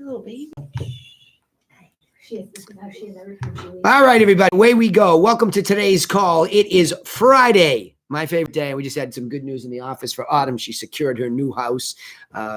little baby. She is. This is how she is every time she leaves. All right, everybody, away we go. Welcome to today's call. It is Friday, my favorite day. We just had some good news in the office for Autumn. She secured her new house,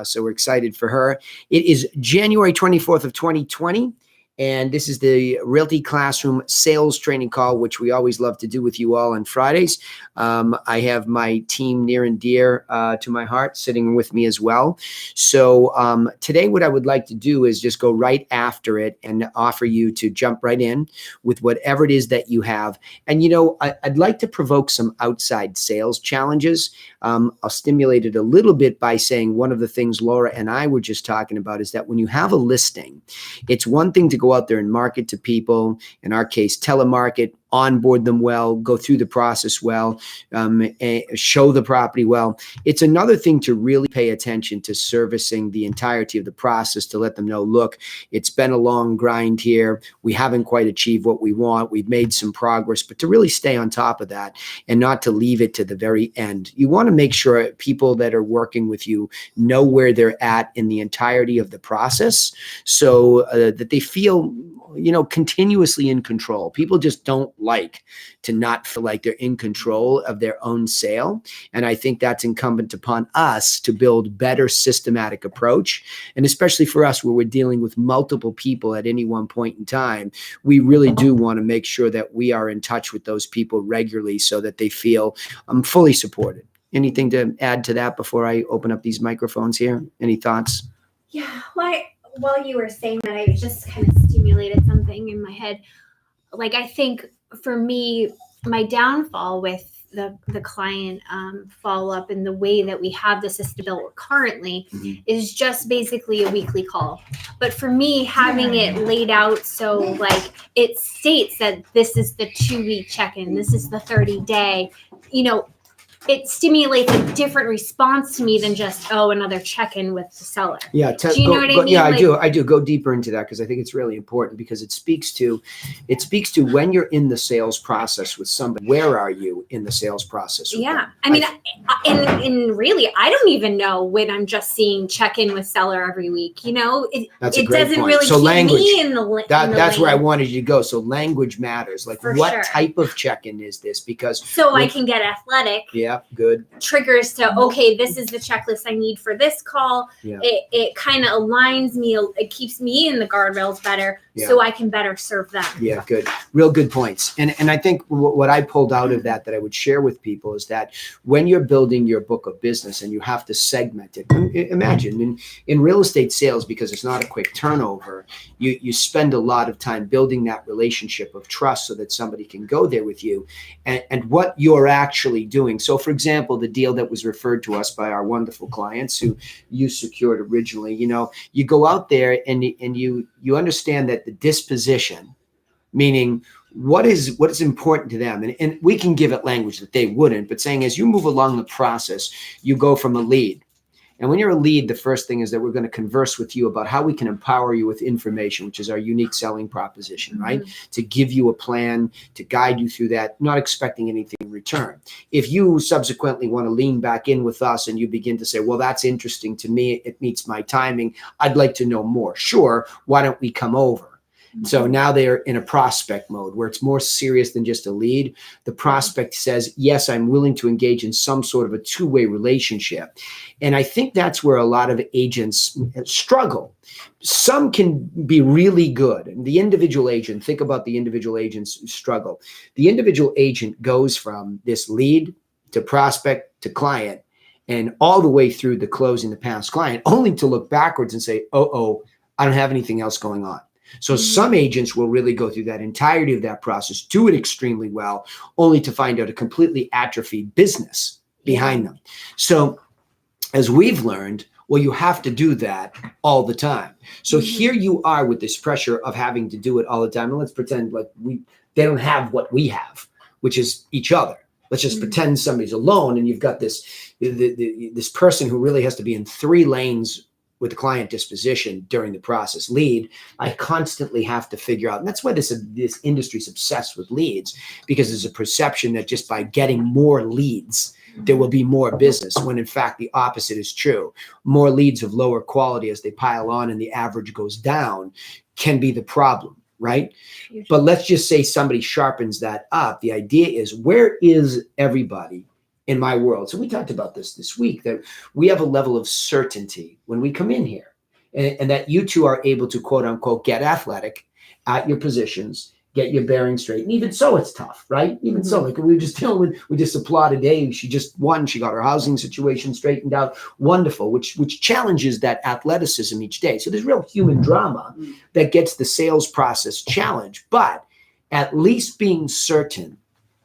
so we're excited for her. It is January 24th of 2020. And this is the Realty Classroom sales training call, which we always love to do with you all on Fridays. I have my team near and dear to my heart sitting with me as well. So today what I would like to do is just go right after it and offer you to jump right in with whatever it is that you have. And, you know, I'd like to provoke some outside sales challenges. I'll stimulate it a little bit by saying one of the things Laura and I were just talking about is that when you have a listing, it's one thing to go out there and market to people, in our case, telemarket, onboard them well, go through the process well, show the property well. It's another thing to really pay attention to servicing the entirety of the process to let them know, look, it's been a long grind here. We haven't quite achieved what we want. We've made some progress, but to really stay on top of that and not to leave it to the very end. You want to make sure people that are working with you know where they're at in the entirety of the process so that they feel, you know, continuously in control. People just don't like to not feel like they're in control of their own sale. And I think that's incumbent upon us to build better systematic approach. And especially for us where we're dealing with multiple people at any one point in time, we really do want to make sure that we are in touch with those people regularly so that they feel fully supported. Anything to add to that before I open up these microphones here? Any thoughts? Yeah, while you were saying that, I just kind of stimulated something in my head. Like, I think for me, my downfall with the client follow-up and the way that we have the system built currently is just basically a weekly call. But for me, having it laid out so like it states that this is the 2-week check-in, this is the 30-day, you know, it stimulates a different response to me than just, oh, another check-in with the seller. Yeah. Do you know what I mean? Yeah, I do. Go deeper into that because I think it's really important because it speaks to when you're in the sales process with somebody, where are you in the sales process? Yeah. I mean, and really, I don't even know when I'm just seeing check-in with seller every week. You know, it doesn't really keep me in the that's lane. where I wanted you to go. So language matters. Like For what sure. type of check-in is this? Because I can get athletic. Yeah, good. Triggers to, okay, this is the checklist I need for this call. Yeah. It kind of aligns me. It keeps me in the guardrails better so I can better serve them. Yeah, good. Real good points. And I think what I pulled out of that I would share with people is that when you're building your book of business and you have to segment it, imagine in real estate sales, because it's not a quick turnover, you spend a lot of time building that relationship of trust so that somebody can go there with you and what you're actually doing. So for example, the deal that was referred to us by our wonderful clients who you secured originally, you know, you go out there and you understand that the disposition, meaning what is important to them. And we can give it language that they wouldn't, but saying as you move along the process, you go from a lead. And when you're a lead, the first thing is that we're going to converse with you about how we can empower you with information, which is our unique selling proposition, right? To give you a plan, to guide you through that, not expecting anything in return. If you subsequently want to lean back in with us and you begin to say, well, that's interesting to me, it meets my timing, I'd like to know more. Sure, why don't we come over? So now they're in a prospect mode where it's more serious than just a lead. The prospect says, yes, I'm willing to engage in some sort of a two-way relationship. And I think that's where a lot of agents struggle. Some can be really good. And the individual agent, think about the individual agent's struggle. The individual agent goes from this lead to prospect to client and all the way through the closing the past client, only to look backwards and say, oh, I don't have anything else going on. So some agents will really go through that entirety of that process, do it extremely well, only to find out a completely atrophied business behind them. So as we've learned, well, you have to do that all the time. So here you are with this pressure of having to do it all the time. And let's pretend like they don't have what we have, which is each other. Let's just pretend somebody's alone and you've got this person who really has to be in 3 lanes with the client disposition during the process. Lead, I constantly have to figure out, and that's why this industry is obsessed with leads, because there's a perception that just by getting more leads, there will be more business, when in fact the opposite is true. More leads of lower quality as they pile on and the average goes down can be the problem, right? But let's just say somebody sharpens that up. The idea is, where is everybody in my world? So we talked about this week, that we have a level of certainty when we come in here, and that you two are able to, quote unquote, get athletic at your positions, get your bearings straight. And even so, it's tough, right? Even so, like we were just dealing with, we just applauded Dave. She just won. She got her housing situation straightened out. Wonderful, which challenges that athleticism each day. So there's real human drama that gets the sales process challenged, but at least being certain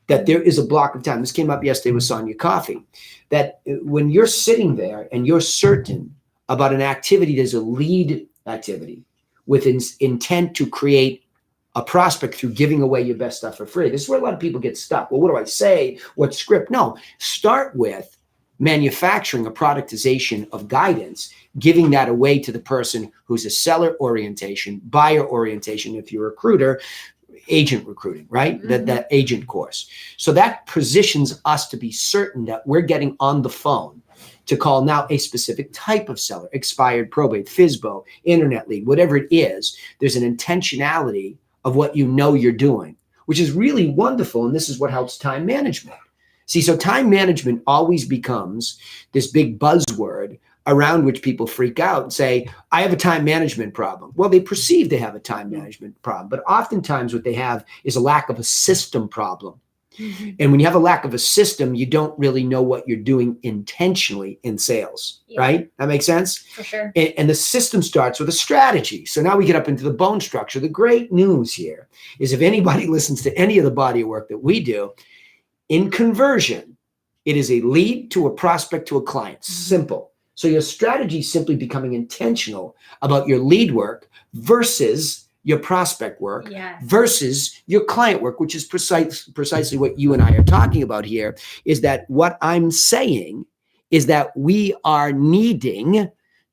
that there is a block of time. This came up yesterday with Sonia Coffee, that when you're sitting there and you're certain about an activity, there's a lead activity with intent to create a prospect through giving away your best stuff for free. This is where a lot of people get stuck. Well, what do I say? What script? No, start with manufacturing a productization of guidance, giving that away to the person who's a seller orientation, buyer orientation, if you're a recruiter, agent recruiting, right? That agent course. So that positions us to be certain that we're getting on the phone to call now a specific type of seller, expired probate, FSBO, internet lead, whatever it is. There's an intentionality of what you know you're doing, which is really wonderful. And this is what helps time management. See, so time management always becomes this big buzzword around which people freak out and say, I have a time management problem. Well, they perceive they have a time management problem, but oftentimes what they have is a lack of a system problem. And when you have a lack of a system, you don't really know what you're doing intentionally in sales, right? That makes sense? For sure. And the system starts with a strategy. So now we get up into the bone structure. The great news here is, if anybody listens to any of the body of work that we do, in conversion, it is a lead to a prospect to a client. Simple. So your strategy is simply becoming intentional about your lead work versus your prospect work versus your client work, which is precisely what you and I are talking about here. Is that what I'm saying is that we are needing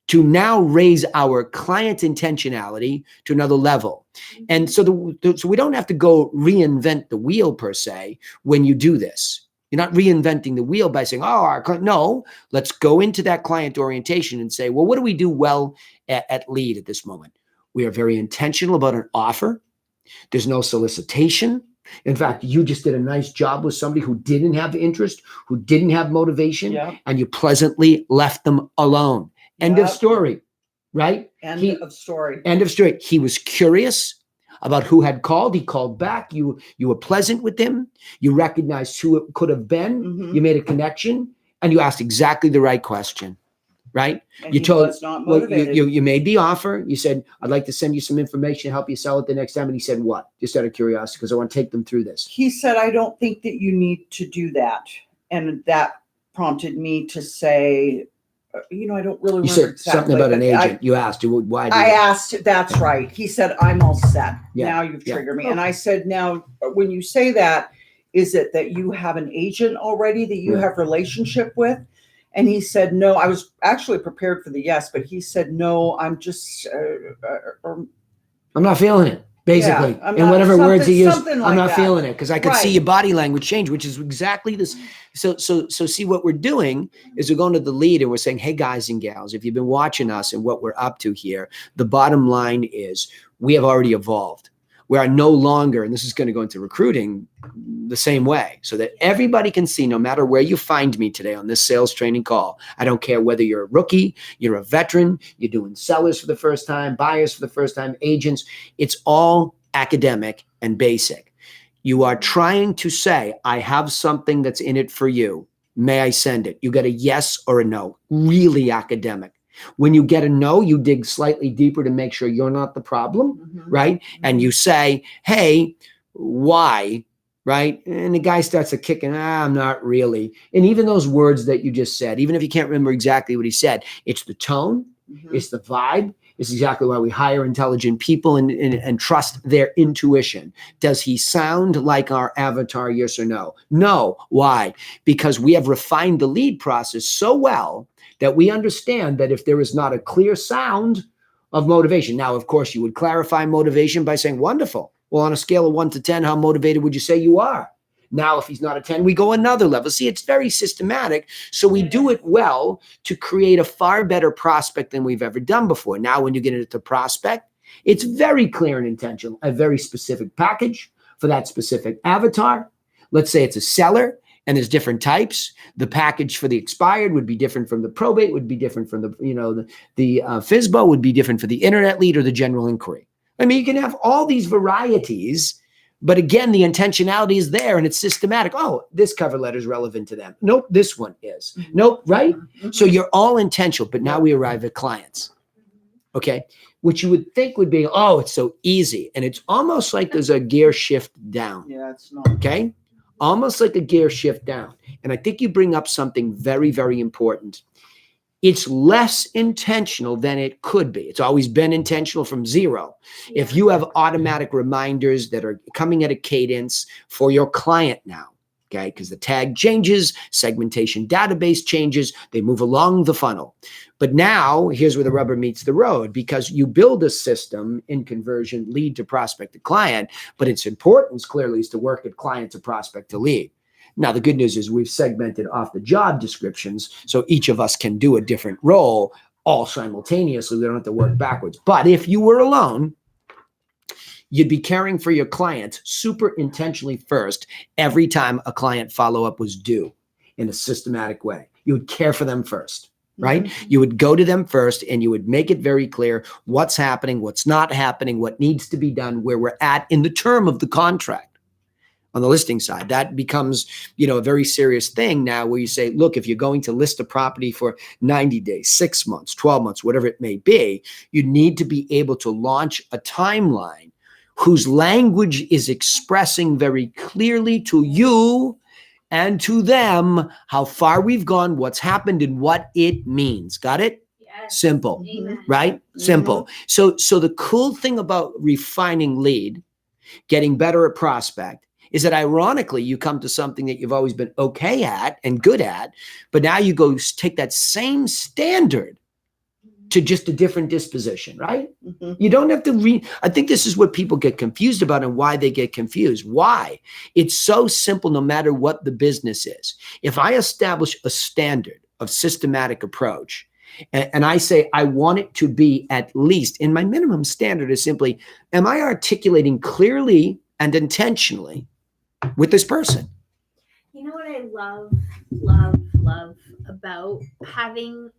to now raise our client intentionality to another level. And so so we don't have to go reinvent the wheel per se when you do this. You're not reinventing the wheel by saying, oh, our client. No, let's go into that client orientation and say, well, what do we do well at lead at this moment? We are very intentional about an offer. There's no solicitation. In fact, you just did a nice job with somebody who didn't have interest, who didn't have motivation, and you pleasantly left them alone. End of story, right? End of story. He was curious about who had called. He called back. You were pleasant with him. You recognized who it could have been. You made a connection, and you asked exactly the right question. Right? And you told was not motivated. You made the offer. You said, I'd like to send you some information to help you sell it the next time. And he said, what? Just out of curiosity, because I want to take them through this. He said, I don't think that you need to do that. And that prompted me to say, I don't really remember. You said exactly, something about an agent. You asked, why? I asked, that's right. He said, I'm all set. Now you've triggered me. And I said, now, when you say that, is it that you have an agent already that you have relationship with? And he said, no. I was actually prepared for the yes, but he said, no, I'm just, I'm not feeling it, basically. In whatever words he used, I'm not feeling it, because I could see your body language change, which is exactly this. So see, what we're doing is we're going to the lead and we're saying, hey, guys and gals, if you've been watching us and what we're up to here, the bottom line is we have already evolved. We are no longer, and this is going to go into recruiting the same way, so that everybody can see, no matter where you find me today on this sales training call, I don't care whether you're a rookie, you're a veteran, you're doing sellers for the first time, buyers for the first time, agents, it's all academic and basic. You are trying to say, I have something that's in it for you. May I send it? You get a yes or a no, really academic. When you get a no, you dig slightly deeper to make sure you're not the problem, right? And you say, hey, why, right? And the guy starts to kick in, I'm not really. And even those words that you just said, even if you can't remember exactly what he said, it's the tone, it's the vibe. It's exactly why we hire intelligent people and trust their intuition. Does he sound like our avatar, yes or no? No. Why? Because we have refined the lead process so well that we understand that if there is not a clear sound of motivation. Now, of course, you would clarify motivation by saying, wonderful. Well, on a scale of 1 to 10, how motivated would you say you are? Now, if he's not a 10, we go another level. See, it's very systematic. So we do it well to create a far better prospect than we've ever done before. Now, when you get into prospect, it's very clear and intentional, a very specific package for that specific avatar. Let's say it's a seller and there's different types. The package for the expired would be different from the probate, would be different from the FSBO, would be different for the internet lead or the general inquiry. I mean, you can have all these varieties, but again, the intentionality is there and it's systematic. Oh, this cover letter is relevant to them. Nope, this one is. Nope, right? So you're all intentional, but now we arrive at clients. Okay, which you would think would be, oh, it's so easy. And it's almost like there's a gear shift down. Yeah, it's not. Okay, almost like a gear shift down. And I think you bring up something very, very important. It's less intentional than it could be. It's always been intentional from zero. Yeah. If you have automatic reminders that are coming at a cadence for your client now, okay, because the tag changes, segmentation database changes, they move along the funnel. But now here's where the rubber meets the road, because you build a system in conversion lead to prospect to client, but its importance clearly is to work at client to prospect to lead. Now, the good news is we've segmented off the job descriptions, so each of us can do a different role all simultaneously. We don't have to work backwards. But if you were alone, you'd be caring for your clients super intentionally first every time a client follow-up was due in a systematic way. You would care for them first, right? Mm-hmm. You would go to them first and you would make it very clear what's happening, what's not happening, what needs to be done, where we're at in the term of the contract. On the listing side, that becomes, a very serious thing now where you say, look, if you're going to list a property for 90 days, 6 months, 12 months, whatever it may be, you need to be able to launch a timeline whose language is expressing very clearly to you and to them how far we've gone, what's happened, and what it means. Got it? Yes. Simple, Amen. right? Mm-hmm. Simple. So the cool thing about refining lead, getting better at prospect, is that ironically, you come to something that you've always been okay at and good at, but now you go take that same standard to just a different disposition, right? Mm-hmm. You don't have to I think this is what people get confused about and why they get confused. Why? It's so simple no matter what the business is. If I establish a standard of systematic approach, and I say I want it to be at least, and my minimum standard is simply, am I articulating clearly and intentionally with this person? You know what I love about having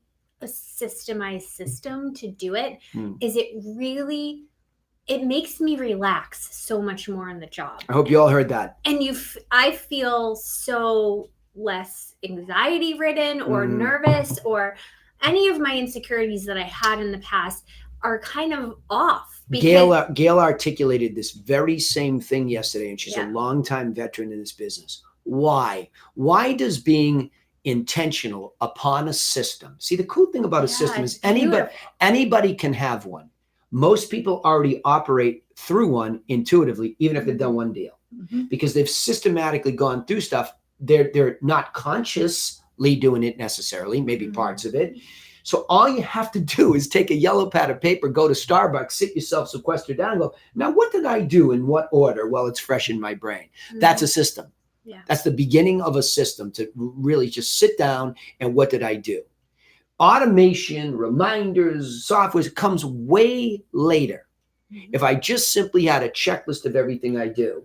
a systemized system to do it is it makes me relax so much more in the job. I hope you all heard that. And I feel so less anxiety ridden or nervous, or any of my insecurities that I had in the past are kind of off. Gail articulated this very same thing yesterday, and she's a longtime veteran in this business. Why? Why does being intentional upon a system? See, the cool thing about a system is anybody can have one. Most people already operate through one intuitively, even if they've done one deal, because they've systematically gone through stuff. They're not consciously doing it necessarily, maybe parts of it. So all you have to do is take a yellow pad of paper, go to Starbucks, sit yourself sequestered down and go, now what did I do in what order? Well, it's fresh in my brain. That's a system. Yeah. That's the beginning of a system, to really just sit down and what did I do? Automation, reminders, software comes way later. If I just simply had a checklist of everything I do,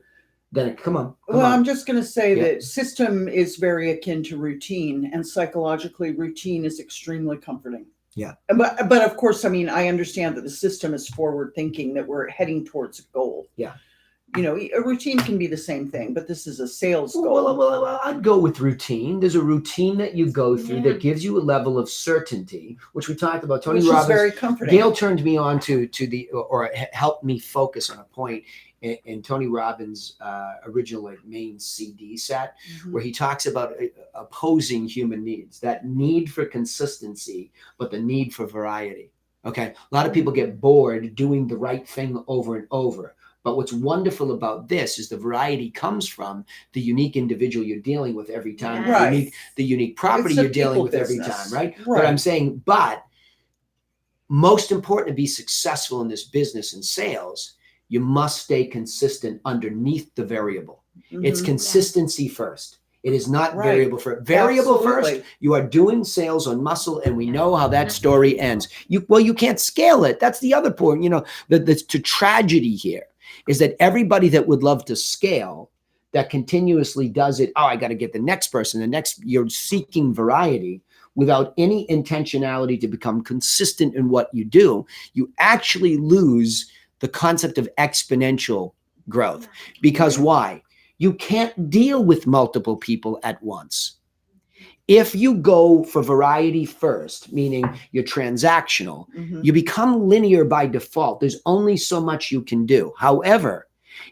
then come on. I'm just going to say that system is very akin to routine, and psychologically routine is extremely comforting. Yeah. But of course, I mean, I understand that the system is forward thinking, that we're heading towards a goal. Yeah. A routine can be the same thing, but this is a sales goal. Well, I'd go with routine. There's a routine that you go through that gives you a level of certainty, which we talked about. Tony Robbins, is very comforting. Gail turned me on to helped me focus on a point in Tony Robbins' original main CD set, where he talks about opposing human needs, that need for consistency, but the need for variety. Okay, a lot of people get bored doing the right thing over and over. But what's wonderful about this is the variety comes from the unique individual you're dealing with every time, the unique property you're dealing with every time, right? But I'm saying, most important to be successful in this business and sales, you must stay consistent underneath the variable. It's consistency first. It is not Right. variable first. Variable first, Absolutely. you are doing sales on muscle, and we know how that story ends. You can't scale it. That's the other point. You know, the tragedy here is that everybody that would love to scale, that continuously does it, oh, I got to get the next person, the next, you're seeking variety without any intentionality to become consistent in what you do. You actually lose the concept of exponential growth. Because why? You can't deal with multiple people at once. If you go for variety first, meaning you're transactional, you become linear by default. There's only so much you can do. However,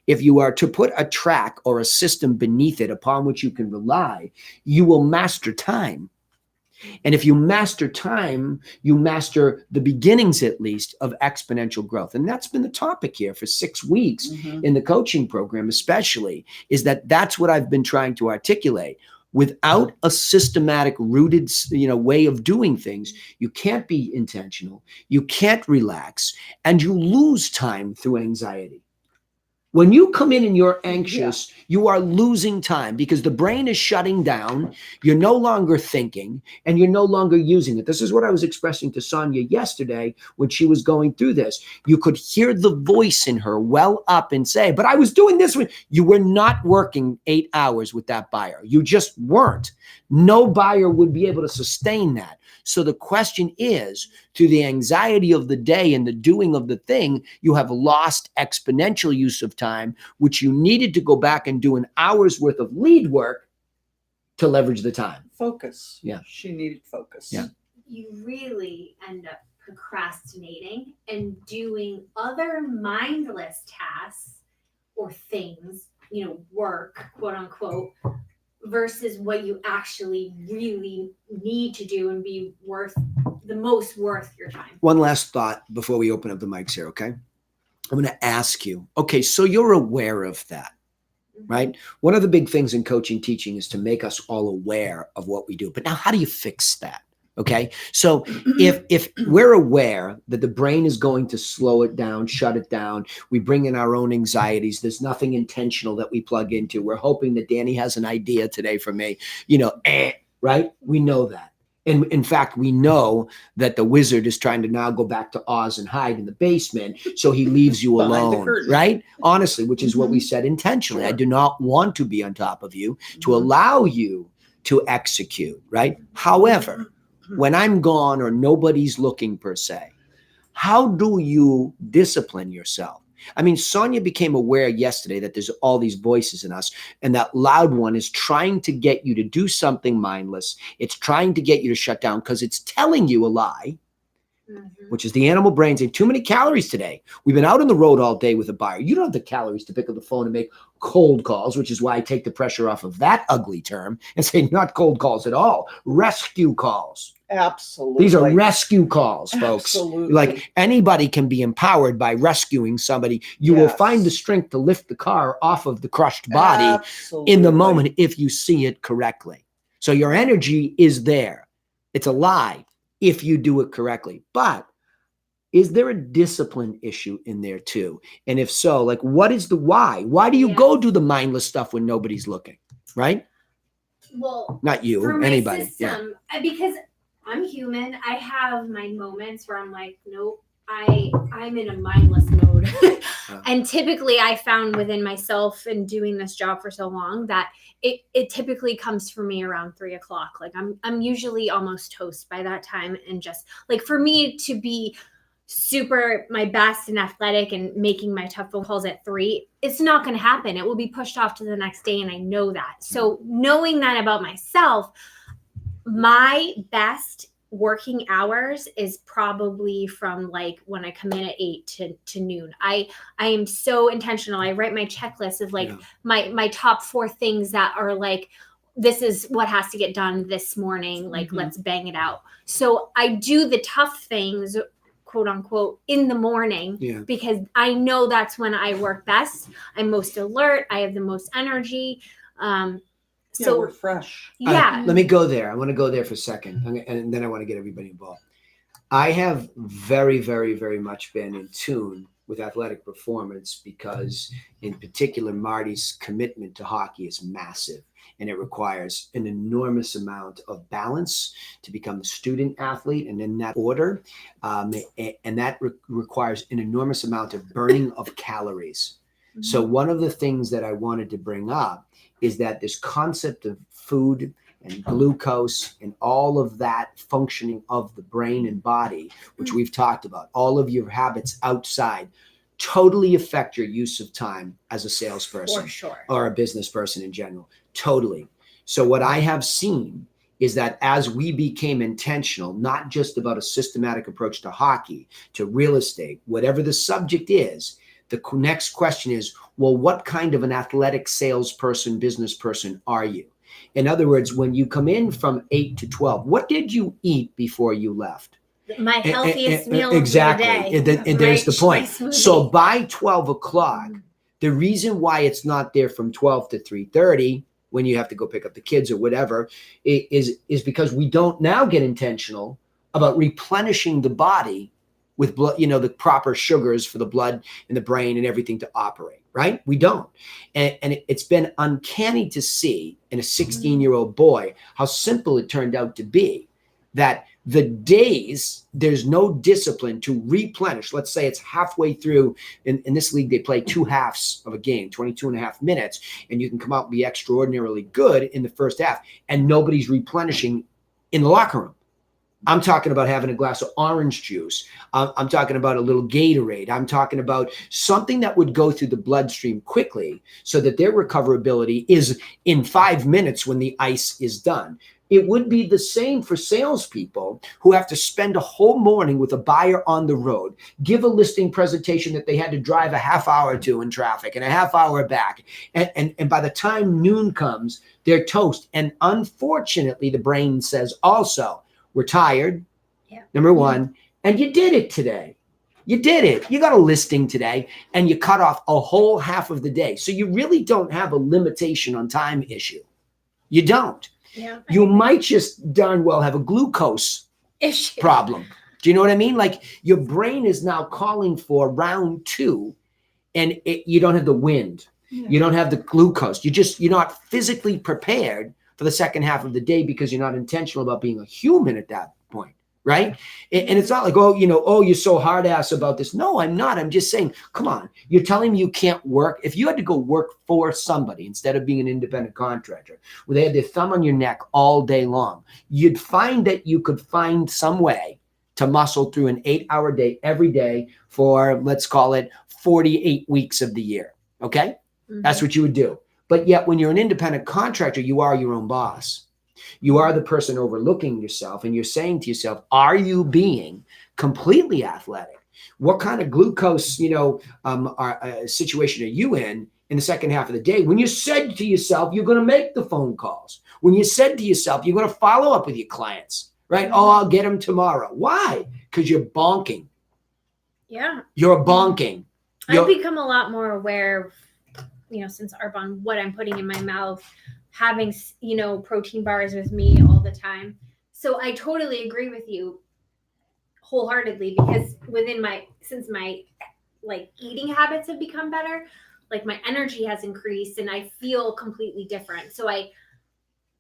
if you are to put a track or a system beneath it upon which you can rely, you will master time. And if you master time, you master the beginnings, at least, of exponential growth. And that's been the topic here for 6 weeks in the coaching program, especially, is that that's what I've been trying to articulate. Without a systematic, rooted, way of doing things, you can't be intentional, you can't relax, and you lose time through anxiety. When you come in and you're anxious, you are losing time because the brain is shutting down. You're no longer thinking and you're no longer using it. This is what I was expressing to Sonia yesterday when she was going through this. You could hear the voice in her well up and say, but I was doing this when you were not working 8 hours with that buyer. You just weren't. No buyer would be able to sustain that. So the question is, through the anxiety of the day and the doing of the thing, you have lost exponential use of time, which you needed to go back and do an hour's worth of lead work to leverage the time. Focus. Yeah. She needed focus. Yeah. You really end up procrastinating and doing other mindless tasks or things, work, quote unquote, versus what you actually really need to do and be the most worth your time. One last thought before we open up the mics here, okay? I'm going to ask you, okay, so you're aware of that, right? One of the big things in coaching teaching is to make us all aware of what we do. But now how do you fix that? Okay. So if we're aware that the brain is going to slow it down, shut it down, we bring in our own anxieties. There's nothing intentional that we plug into. We're hoping that Danny has an idea today for me, right? We know that. And in fact, we know that the wizard is trying to now go back to Oz and hide in the basement. So he leaves you alone, right? Honestly, which is what we said intentionally. Sure. I do not want to be on top of you to allow you to execute, right? However, when I'm gone or nobody's looking per se, how do you discipline yourself? I mean, Sonia became aware yesterday that there's all these voices in us, and that loud one is trying to get you to do something mindless. It's trying to get you to shut down because it's telling you a lie, which is the animal brain saying too many calories today. We've been out on the road all day with a buyer. You don't have the calories to pick up the phone and make cold calls, which is why I take the pressure off of that ugly term and say not cold calls at all, rescue calls. Absolutely. These are rescue calls, folks. Absolutely. Like anybody can be empowered by rescuing somebody. You will find the strength to lift the car off of the crushed body in the moment if you see it correctly. So your energy is there. It's a lie if you do it correctly. But is there a discipline issue in there too? And if so, like what is the why? Why do you go do the mindless stuff when nobody's looking, right? Well, not you, for anybody. My system, because I'm human. I have my moments where I'm like, nope, I'm in a mindless mode. And typically I found within myself and doing this job for so long that it typically comes for me around 3 o'clock. Like I'm usually almost toast by that time. And just like for me to be super my best and athletic and making my tough phone calls at 3, it's not going to happen. It will be pushed off to the next day. And I know that. So knowing that about myself, my best working hours is probably from like when I come in at 8 to noon. I am so intentional. I write my checklist of like my top 4 things that are like, this is what has to get done this morning. Like, let's bang it out. So I do the tough things, quote unquote, in the morning because I know that's when I work best. I'm most alert. I have the most energy. So we're fresh. Let me go there. I want to go there for a second, and then I want to get everybody involved. I have very, very, very much been in tune with athletic performance because, in particular, Marty's commitment to hockey is massive. And it requires an enormous amount of balance to become a student athlete, and in that order. And that requires an enormous amount of burning of calories. Mm-hmm. So one of the things that I wanted to bring up is that this concept of food and glucose and all of that functioning of the brain and body, which we've talked about, all of your habits outside, totally affect your use of time as a salesperson. For sure. Or a business person in general. Totally. So what I have seen is that as we became intentional, not just about a systematic approach to hockey, to real estate, whatever the subject is, the next question is, well, what kind of an athletic salesperson, business person are you? In other words, when you come in from 8 to 12, what did you eat before you left? My healthiest meal exactly. of the day. And there's the point. So by 12 o'clock, the reason why it's not there from 12 to 3:30, when you have to go pick up the kids or whatever, is because we don't now get intentional about replenishing the body with blood, the proper sugars for the blood and the brain and everything to operate, right? We don't. And it's been uncanny to see in a 16-year-old boy how simple it turned out to be, that the days there's no discipline to replenish. Let's say it's halfway through. In this league, they play 2 halves of a game, 22 and a half minutes, and you can come out and be extraordinarily good in the first half, and nobody's replenishing in the locker room. I'm talking about having a glass of orange juice. I'm talking about a little Gatorade. I'm talking about something that would go through the bloodstream quickly so that their recoverability is in 5 minutes when the ice is done. It would be the same for salespeople who have to spend a whole morning with a buyer on the road, give a listing presentation that they had to drive a half hour to in traffic and a half hour back. And by the time noon comes, they're toast. And unfortunately, the brain says also, we're tired, number one, and you did it today. You did it. You got a listing today, and you cut off a whole half of the day. So you really don't have a limitation on time issue. You don't. Yeah, you might just darn well have a glucose issue problem. Do you know what I mean? Like your brain is now calling for round 2, and you don't have the wind. Yeah. You don't have the glucose. You're not physically prepared for the second half of the day because you're not intentional about being a human at that point, right? And it's not like, you're so hard ass about this. No, I'm not. I'm just saying, come on. You're telling me you can't work. If you had to go work for somebody instead of being an independent contractor, where they had their thumb on your neck all day long, you'd find that you could find some way to muscle through an 8-hour day every day for, let's call it 48 weeks of the year. Okay? Mm-hmm. That's what you would do. But yet when you're an independent contractor, you are your own boss. You are the person overlooking yourself, and you're saying to yourself, are you being completely athletic? What kind of glucose, situation are you in the second half of the day? When you said to yourself, you're going to make the phone calls. When you said to yourself, you're going to follow up with your clients, right? Oh, I'll get them tomorrow. Why? Because you're bonking. Yeah. You're bonking. I've become a lot more aware, since Arbonne, what I'm putting in my mouth, having, protein bars with me all the time. So I totally agree with you wholeheartedly, because since my eating habits have become better, my energy has increased and I feel completely different. So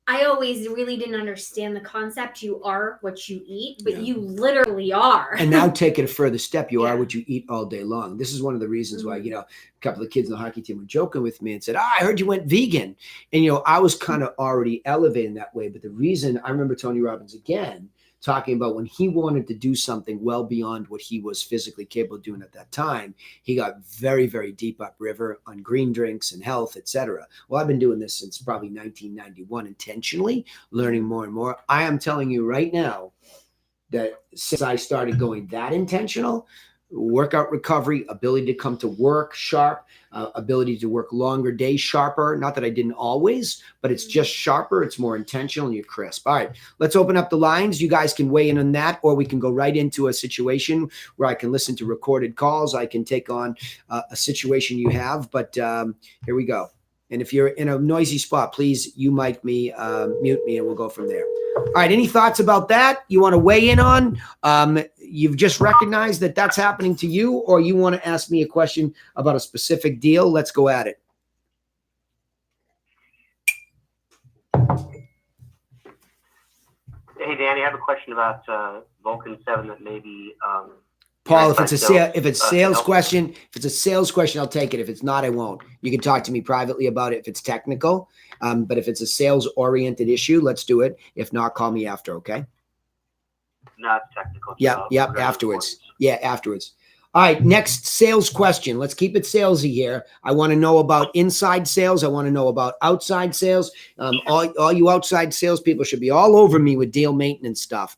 I always really didn't understand the concept. You are what you eat, but you literally are. And now take it a further step. You are what you eat all day long. This is one of the reasons why, a couple of kids on the hockey team were joking with me and said, I heard you went vegan. And, I was kind of already elevating that way. But the reason I remember Tony Robbins again talking about when he wanted to do something well beyond what he was physically capable of doing at that time, he got very, very deep upriver on green drinks and health, etc. Well, I've been doing this since probably 1991, intentionally learning more and more. I am telling you right now that since I started going that intentional, workout recovery, ability to come to work sharp, ability to work longer days sharper. Not that I didn't always, but it's just sharper. It's more intentional and you're crisp. All right, let's open up the lines. You guys can weigh in on that, or we can go right into a situation where I can listen to recorded calls. I can take on a situation you have, but here we go. And if you're in a noisy spot, please, you mute me, and we'll go from there. All right. Any thoughts about that you want to weigh in on? You've just recognized that that's happening to you, or you want to ask me a question about a specific deal? Let's go at it. Hey, Danny, I have a question about Vulcan 7 that maybe Paul, if it's a sales question, I'll take it. If it's not, I won't. You can talk to me privately about it if it's technical. But if it's a sales oriented issue, let's do it. If not, call me after. Okay. No, it's technical. Yep. Afterwards. Yeah, afterwards. All right. Next sales question. Let's keep it salesy here. I want to know about inside sales. I want to know about outside sales. All you outside sales people should be all over me with deal maintenance stuff.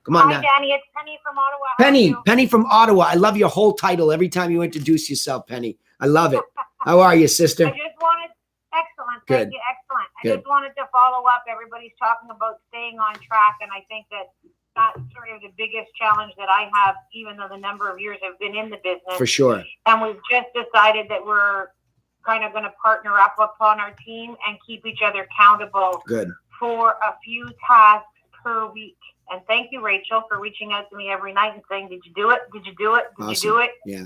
Come on. Hi, Danny. It's Penny from Ottawa. Penny from Ottawa. I love your whole title every time you introduce yourself, Penny. I love it. How are you, sister? Excellent. Good. Thank you. Excellent. Good. I just wanted to follow up. Everybody's talking about staying on track, and I think that that's sort of the biggest challenge that I have, even though the number of years I've been in the business. For sure. And we've just decided that we're kind of going to partner up upon our team and keep each other accountable. Good. For a few tasks per week. And thank you, Rachel, for reaching out to me every night and saying, did you do it? Did you do it? Did Awesome. you do it? Yeah.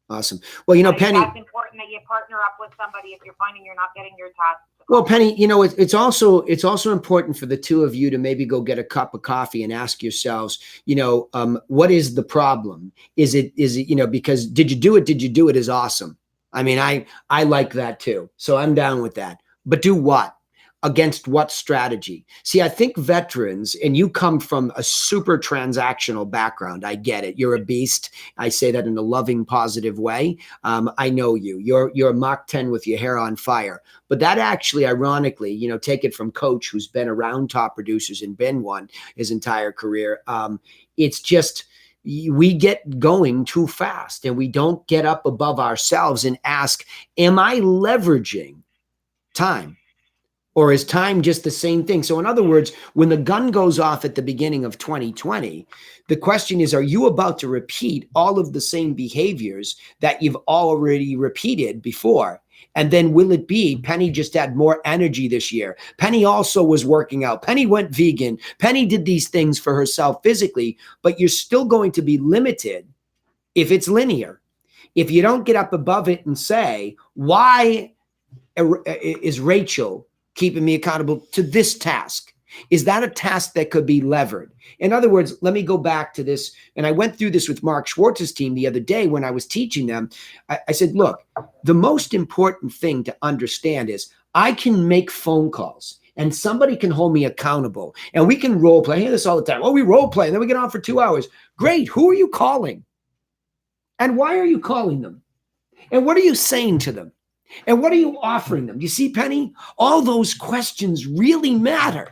Awesome. Well, you know, Penny. That's important that you partner up with somebody if you're finding you're not getting your tasks. Well, Penny, you know, it's also important for the two of you to maybe go get a cup of coffee and ask yourselves, you know, what is the problem? Is it, you know, because did you do it? Did you do it is awesome. I mean, I like that too. So I'm down with that. But do what? Against what strategy? See, I think veterans, and you come from a super transactional background. I get it. You're a beast. I say that in a loving, positive way. I know you. You're a Mach 10 with your hair on fire. But that actually, ironically, you know, take it from Coach, who's been around top producers and been one his entire career. It's just, we get going too fast and we don't get up above ourselves and ask, am I leveraging time? Or is time just the same thing? So in other words, when the gun goes off at the beginning of 2020, the question is, are you about to repeat all of the same behaviors that you've already repeated before? And then will it be Penny just had more energy this year? Penny also was working out. Penny went vegan. Penny did these things for herself physically, but you're still going to be limited if it's linear. If you don't get up above it and say, why is Rachel keeping me accountable to this task? Is that a task that could be levered? In other words, let me go back to this. And I went through this with Mark Schwartz's team the other day when I was teaching them. I said, look, the most important thing to understand is I can make phone calls and somebody can hold me accountable and we can role play. I hear this all the time. Oh, we role play and then we get on for 2 hours. Great. Who are you calling? And why are you calling them? And what are you saying to them? And what are you offering them? You see, Penny, all those questions really matter,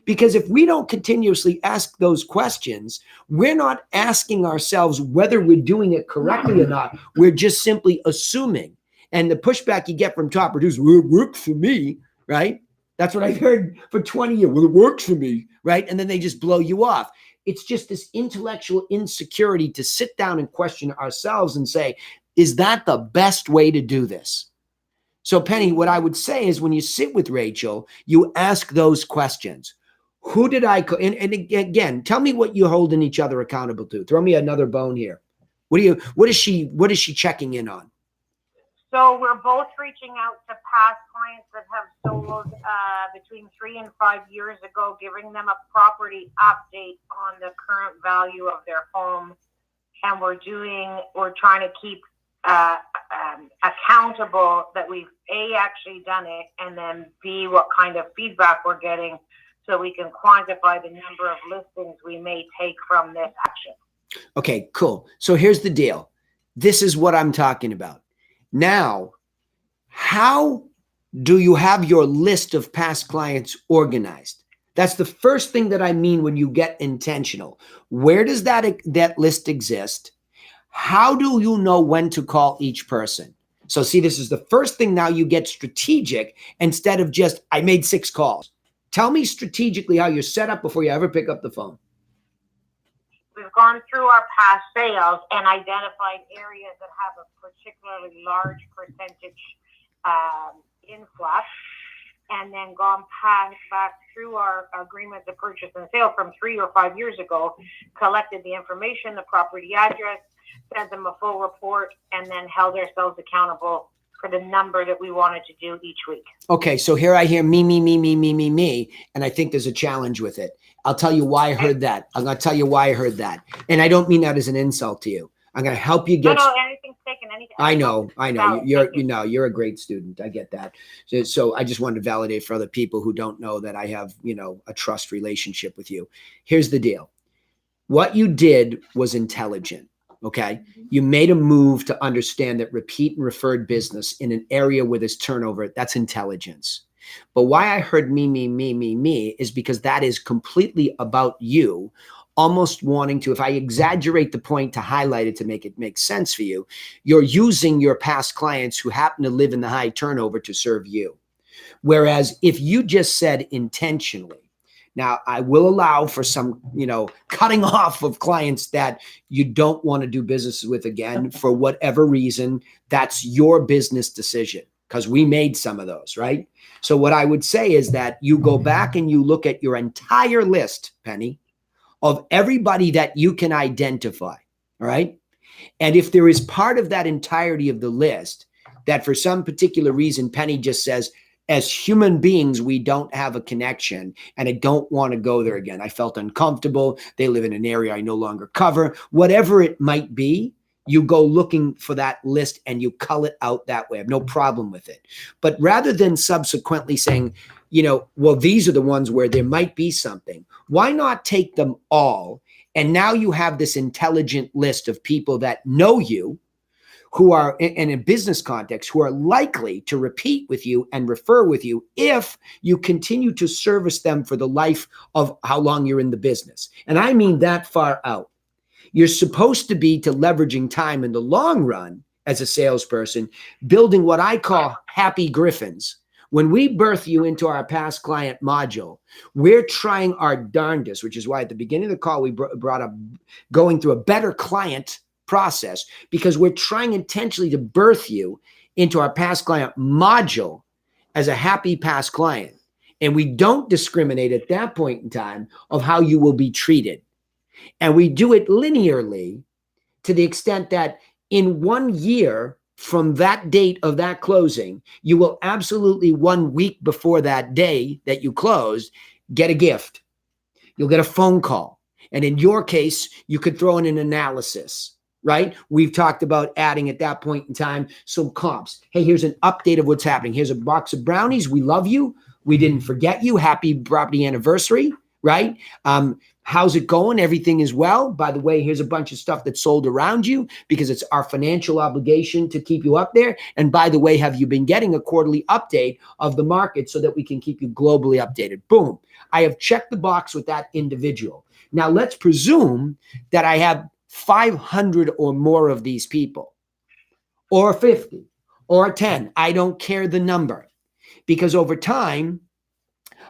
because if we don't continuously ask those questions, we're not asking ourselves whether we're doing it correctly or not. We're just simply assuming. And the pushback you get from top producers, well, it works for me, right? That's what I've heard for 20 years. Well, it works for me, right? And then they just blow you off. It's just this intellectual insecurity to sit down and question ourselves and say, is that the best way to do this? So Penny, what I would say is when you sit with Rachel, you ask those questions. Who did I call? And again, tell me what you're holding each other accountable to. Throw me another bone here. What is she checking in on? So we're both reaching out to past clients that have sold between 3 and 5 years ago, giving them a property update on the current value of their home. And we're trying to keep accountable that we've actually done it, and then B, what kind of feedback we're getting, so we can quantify the number of listings we may take from this action. Okay, cool. So here's the deal. This is what I'm talking about. Now, how do you have your list of past clients organized? That's the first thing that I mean when you get intentional. Where does that list exist? How do you know when to call each person? So see, this is the first thing. Now you get strategic instead of just, I made 6 calls. Tell me strategically how you're set up before you ever pick up the phone. We've gone through our past sales and identified areas that have a particularly large percentage in flush, and then gone back through our agreement to purchase and sale from 3 or 5 years ago, collected the information, the property address, sent them a full report, and then held ourselves accountable for the number that we wanted to do each week. Okay, so here I hear me, and I think there's a challenge with it. I'll tell you why I heard that. I'm going to tell you why I heard that. And I don't mean that as an insult to you. I'm going to help you get. No, anything's taken. Anything. I know. You're a great student. I get that. So I just wanted to validate for other people who don't know that I have, a trust relationship with you. Here's the deal. What you did was intelligent. Okay. You made a move to understand that repeat and referred business in an area where there's turnover, that's intelligence. But why I heard me is because that is completely about you almost wanting to, if I exaggerate the point to highlight it to make it make sense for you, you're using your past clients who happen to live in the high turnover to serve you. Whereas if you just said intentionally, now, I will allow for some, cutting off of clients that you don't want to do business with again for whatever reason. That's your business decision because we made some of those, right? So what I would say is that you go back and you look at your entire list, Penny, of everybody that you can identify, all right? And if there is part of that entirety of the list that for some particular reason, Penny just says, as human beings, we don't have a connection and I don't want to go there again. I felt uncomfortable. They live in an area I no longer cover. Whatever it might be, you go looking for that list and you cull it out that way. I have no problem with it. But rather than subsequently saying, well, these are the ones where there might be something, why not take them all? And now you have this intelligent list of people that know you, who are in a business context, who are likely to repeat with you and refer with you if you continue to service them for the life of how long you're in the business. And I mean that far out. You're supposed to be to leveraging time in the long run as a salesperson, building what I call happy griffins. When we birth you into our past client module, we're trying our darndest, which is why at the beginning of the call, we brought up going through a better client process, because we're trying intentionally to birth you into our past client module as a happy past client. And we don't discriminate at that point in time of how you will be treated. And we do it linearly to the extent that in 1 year from that date of that closing, you will absolutely 1 week before that day that you closed, get a gift. You'll get a phone call. And in your case, you could throw in an analysis. Right? We've talked about adding at that point in time some comps. Hey, here's an update of what's happening. Here's a box of brownies. We love you. We didn't forget you. Happy property anniversary. Right? How's it going? Everything is well. By the way, here's a bunch of stuff that's sold around you because it's our financial obligation to keep you up there. And by the way, have you been getting a quarterly update of the market so that we can keep you globally updated? Boom. I have checked the box with that individual. Now let's presume that I have 500 or more of these people, or 50 or 10. I don't care the number, because over time,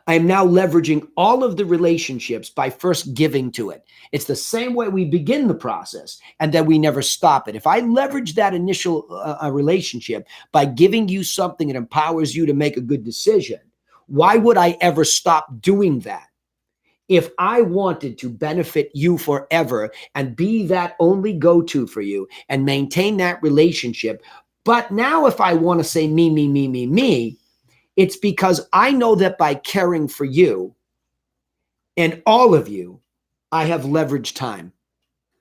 I am now leveraging all of the relationships by first giving to it. It's the same way we begin the process and then we never stop it. If I leverage that initial relationship by giving you something that empowers you to make a good decision, why would I ever stop doing that? If I wanted to benefit you forever and be that only go-to for you and maintain that relationship, but now if I want to say me, it's because I know that by caring for you and all of you, I have leveraged time,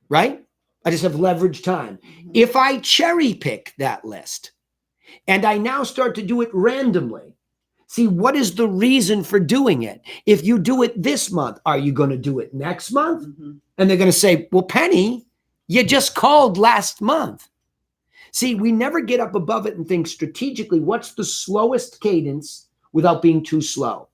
right? I just have leveraged time. If I cherry pick that list and I now start to do it randomly, see, what is the reason for doing it? If you do it this month, are you going to do it next month? Mm-hmm. And they're going to say, well, Penny, you just called last month. See, we never get up above it and think strategically, what's the slowest cadence without being too slow?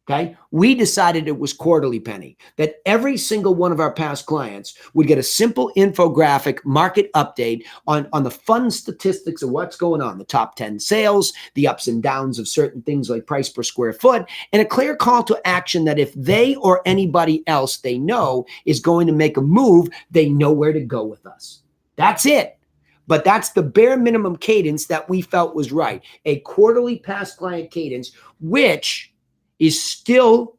Okay. We decided it was quarterly, Penny, that every single one of our past clients would get a simple infographic market update on the fun statistics of what's going on, the top 10 sales, the ups and downs of certain things like price per square foot, and a clear call to action that if they or anybody else they know is going to make a move, they know where to go with us. That's it. But that's the bare minimum cadence that we felt was right. A quarterly past client cadence, which is still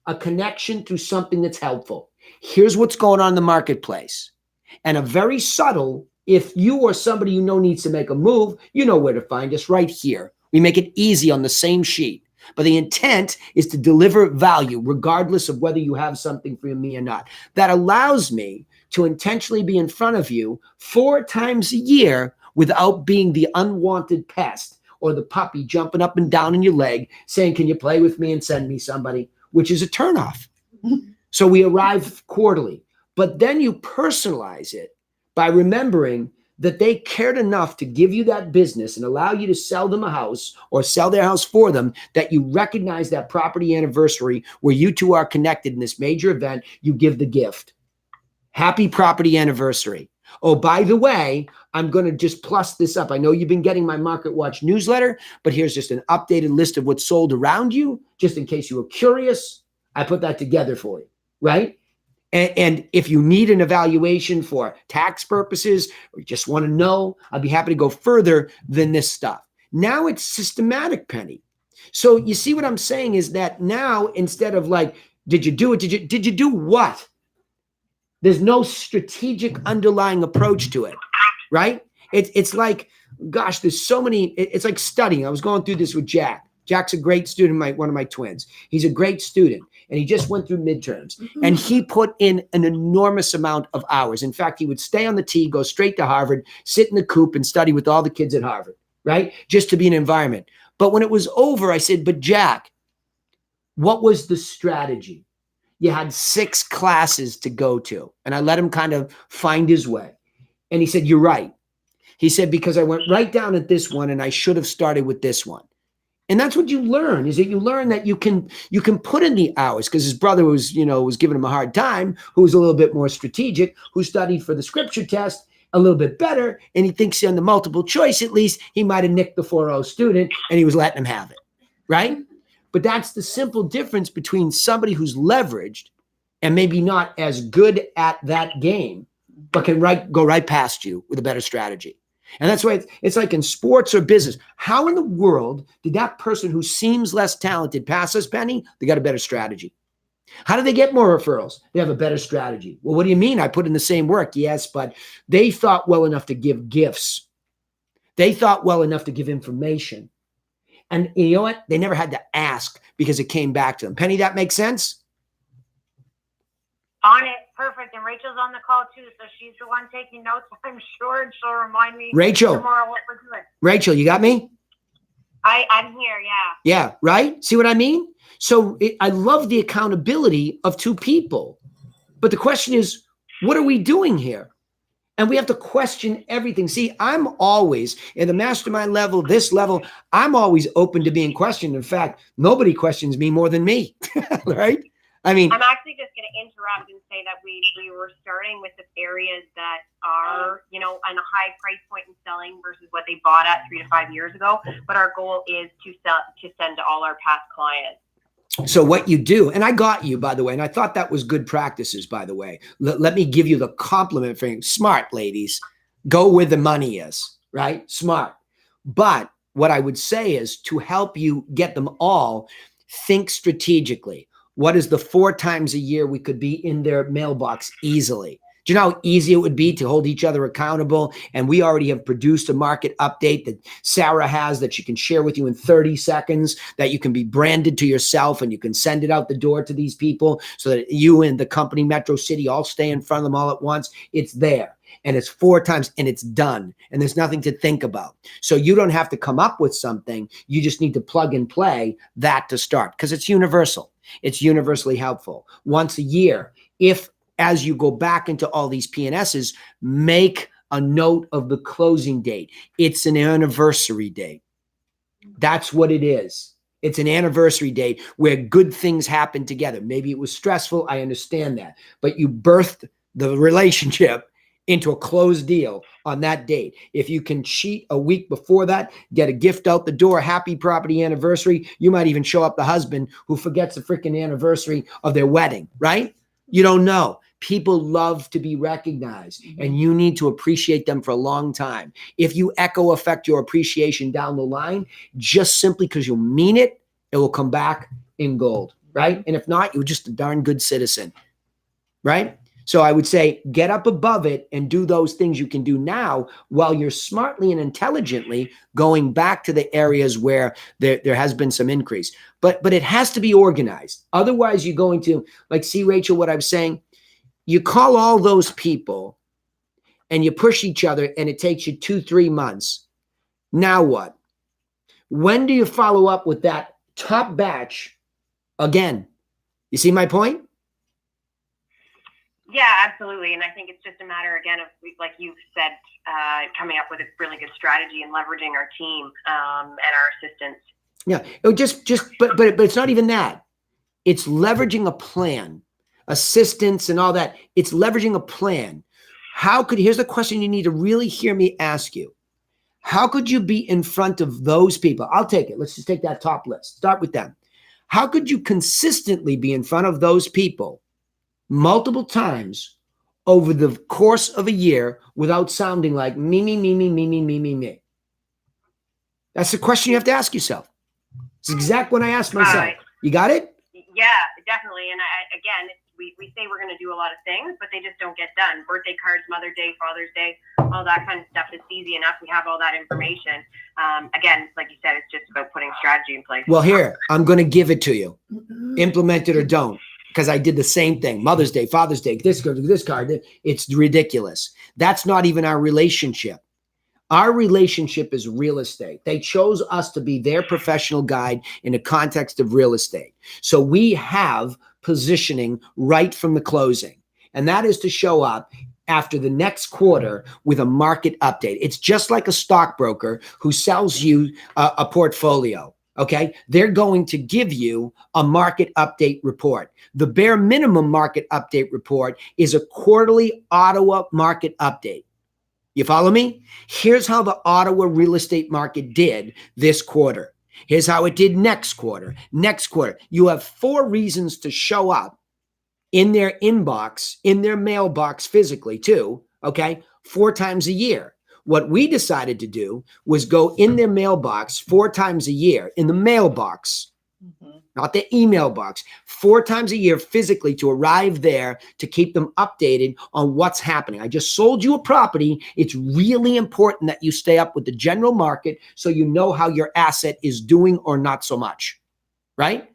a connection through something that's helpful. Here's what's going on in the marketplace. And a very subtle, if you or somebody you know needs to make a move, you know where to find us right here. We make it easy on the same sheet. But the intent is to deliver value regardless of whether you have something for me or not. That allows me to intentionally be in front of you 4 times a year without being the unwanted pest or the puppy jumping up and down in your leg saying, can you play with me and send me somebody, which is a turnoff. So we arrive quarterly, but then you personalize it by remembering that they cared enough to give you that business and allow you to sell them a house or sell their house for them, that you recognize that property anniversary where you two are connected in this major event. You give the gift. Happy property anniversary. Oh, by the way, I'm going to just plus this up. I know you've been getting my Market Watch newsletter, but here's just an updated list of what's sold around you, just in case you were curious. I put that together for you, right? And if you need an evaluation for tax purposes or you just want to know, I'll be happy to go further than this stuff. Now it's systematic, Penny. So you see what I'm saying is that now instead of like, did you do it? Did you do what? There's no strategic underlying approach to it, right? It's like, gosh, there's so many, it's like studying. I was going through this with Jack. Jack's a great student, one of my twins. He's a great student, and he just went through midterms, and he put in an enormous amount of hours. In fact, he would stay on the T, go straight to Harvard, sit in the coop and study with all the kids at Harvard, right? Just to be in an environment. But when it was over, I said, but Jack, what was the strategy? You had 6 classes to go to. And I let him kind of find his way. And he said, you're right. He said, because I went right down at this one and I should have started with this one. And that's what you learn, is that you learn that you can put in the hours, because his brother was giving him a hard time, who was a little bit more strategic, who studied for the scripture test a little bit better. And he thinks on the multiple choice, at least he might have nicked the 4.0 student and he was letting him have it. Right. But that's the simple difference between somebody who's leveraged and maybe not as good at that game, but can go right past you with a better strategy. And that's why it's like in sports or business. How in the world did that person who seems less talented pass us, Penny? They got a better strategy. How do they get more referrals? They have a better strategy. Well, what do you mean? I put in the same work. Yes, but they thought well enough to give gifts. They thought well enough to give information. And you know what? They never had to ask because it came back to them. Penny, that makes sense? On it. Perfect. And Rachel's on the call too, so she's the one taking notes, I'm sure, and she'll remind me tomorrow what we're doing. Rachel, you got me? I'm here, yeah. Yeah, right? See what I mean? So I love the accountability of 2 people. But the question is, what are we doing here? And we have to question everything. See, I'm always in the mastermind level, this level, I'm always open to being questioned. In fact, nobody questions me more than me, right? I mean, I'm actually just going to interrupt and say that we were starting with the areas that are, on a high price point in selling versus what they bought at 3 to 5 years ago. But our goal is to send to all our past clients. So what you do, and I got you, by the way, and I thought that was good practices, by the way. Let me give you the compliment for smart, ladies. Go where the money is, right? Smart. But what I would say is to help you get them all, think strategically. What is the 4 times a year we could be in their mailbox easily? Do you know how easy it would be to hold each other accountable? And we already have produced a market update that Sarah has that she can share with you in 30 seconds, that you can be branded to yourself and you can send it out the door to these people so that you and the company Metro City all stay in front of them all at once. It's there. And it's 4 times and it's done. And there's nothing to think about. So you don't have to come up with something. You just need to plug and play that to start, because it's universal. It's universally helpful. Once a year, if as you go back into all these P&Ss, make a note of the closing date. It's an anniversary date. That's what it is. It's an anniversary date where good things happen together. Maybe it was stressful. I understand that. But you birthed the relationship into a closed deal on that date. If you can cheat a week before that, get a gift out the door, happy property anniversary. You might even show up the husband who forgets the freaking anniversary of their wedding, right? You don't know. People love to be recognized, and you need to appreciate them for a long time. If you echo effect your appreciation down the line, just simply because you mean it, it will come back in gold, right? And if not, you're just a darn good citizen, right? So I would say get up above it and do those things you can do now while you're smartly and intelligently going back to the areas where there has been some increase. But it has to be organized. Otherwise, you're going to, like, see, Rachel, what I'm saying? You call all those people and you push each other and it takes you 2-3 months. Now what? When do you follow up with that top batch again? You see my point? Yeah, absolutely. And I think it's just a matter, again, of, like you've said, coming up with a really good strategy and leveraging our team and our assistants. Yeah, but it's not even that. It's leveraging a plan, assistance and all that. It's leveraging a plan. Here's the question you need to really hear me ask you. How could you be in front of those people? I'll take it. Let's just take that top list. Start with them. How could you consistently be in front of those people multiple times over the course of a year without sounding like me? That's the question you have to ask yourself. It's exact what I asked myself. You got it? Yeah, definitely. And again, we say we're going to do a lot of things, but they just don't get done. Birthday cards, Mother's Day, Father's Day, all that kind of stuff. It's easy enough. We have all that information. Again, like you said, it's just about putting strategy in place. Well, here, I'm going to give it to you. Implement it or don't. Because I did the same thing. Mother's Day, Father's Day, this card. It's ridiculous. That's not even our relationship. Our relationship is real estate. They chose us to be their professional guide in the context of real estate. So we have positioning right from the closing. And that is to show up after the next quarter with a market update. It's just like a stockbroker who sells you a portfolio. Okay, they're going to give you a market update report. The bare minimum market update report is a quarterly Ottawa market update. You follow me? Here's how the Ottawa real estate market did this quarter. Here's how it did next quarter. Next quarter. You have 4 reasons to show up in their inbox, in their mailbox physically too, okay, 4 times a year. What we decided to do was go in their mailbox 4 times a year, in the mailbox, not the email box, 4 times a year physically to arrive there to keep them updated on what's happening. I just sold you a property. It's really important that you stay up with the general market so you know how your asset is doing or not so much, right?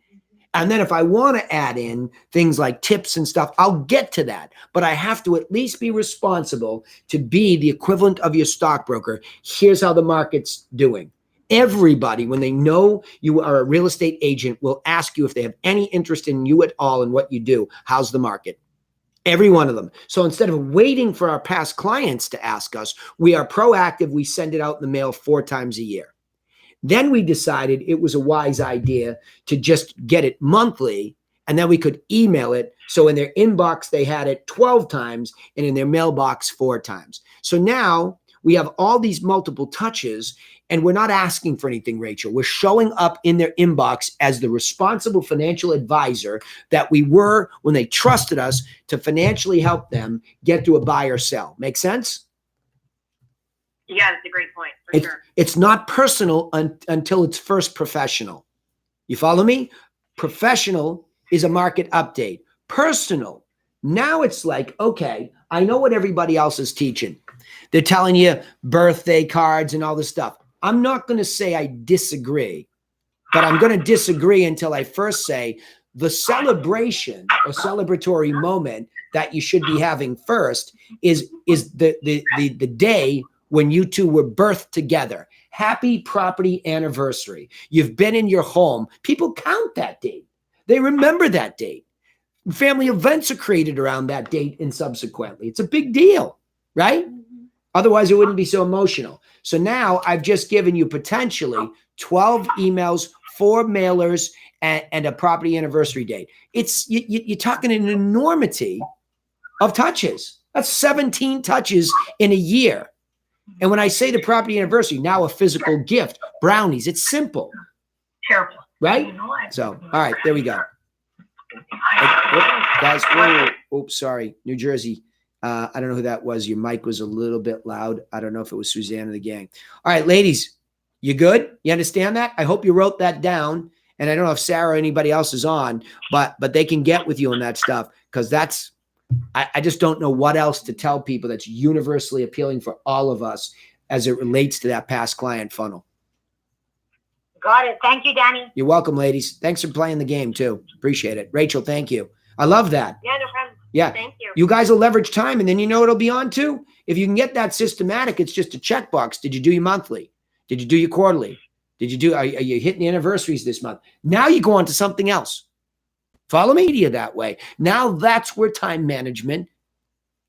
And then if I want to add in things like tips and stuff, I'll get to that. But I have to at least be responsible to be the equivalent of your stockbroker. Here's how the market's doing. Everybody, when they know you are a real estate agent, will ask you if they have any interest in you at all and what you do. How's the market? Every one of them. So instead of waiting for our past clients to ask us, we are proactive. We send it out in the mail 4 times a year. Then we decided it was a wise idea to just get it monthly, and then we could email it. So in their inbox, they had it 12 times, and in their mailbox 4 times. So now we have all these multiple touches, and we're not asking for anything, Rachel. We're showing up in their inbox as the responsible financial advisor that we were when they trusted us to financially help them get to a buy or sell. Make sense? Yeah, that's a great point, for sure. It's not personal until it's first professional. You follow me? Professional is a market update. Personal, now it's like, okay, I know what everybody else is teaching. They're telling you birthday cards and all this stuff. I'm not going to say I disagree, but I'm going to disagree until I first say the celebration or celebratory moment that you should be having first is the day when you two were birthed together. Happy property anniversary. You've been in your home. People count that date. They remember that date. Family events are created around that date and subsequently. It's a big deal, right? Otherwise, it wouldn't be so emotional. So now I've just given you potentially 12 emails, 4 mailers, and a property anniversary date. You're talking an enormity of touches. That's 17 touches in a year. And when I say the property anniversary, now a physical gift, brownies, it's simple. Terrible. Right? So, all right, there we go. Guys, oops, sorry. New Jersey. I don't know who that was. Your mic was a little bit loud. I don't know if it was Suzanne or the gang. All right, ladies, you good? You understand that? I hope you wrote that down. And I don't know if Sarah or anybody else is on, but they can get with you on that stuff, because that's, I just don't know what else to tell people that's universally appealing for all of us as it relates to that past client funnel. Got it. Thank you, Danny. You're welcome, ladies. Thanks for playing the game too. Appreciate it. Rachel, thank you. I love that. Yeah, no problem. Yeah. Thank you. You guys will leverage time, and then you know what it'll be on to? If you can get that systematic, it's just a checkbox. Did you do your monthly? Did you do your quarterly? Are you hitting the anniversaries this month? Now you go on to something else. Follow media that way. Now that's where time management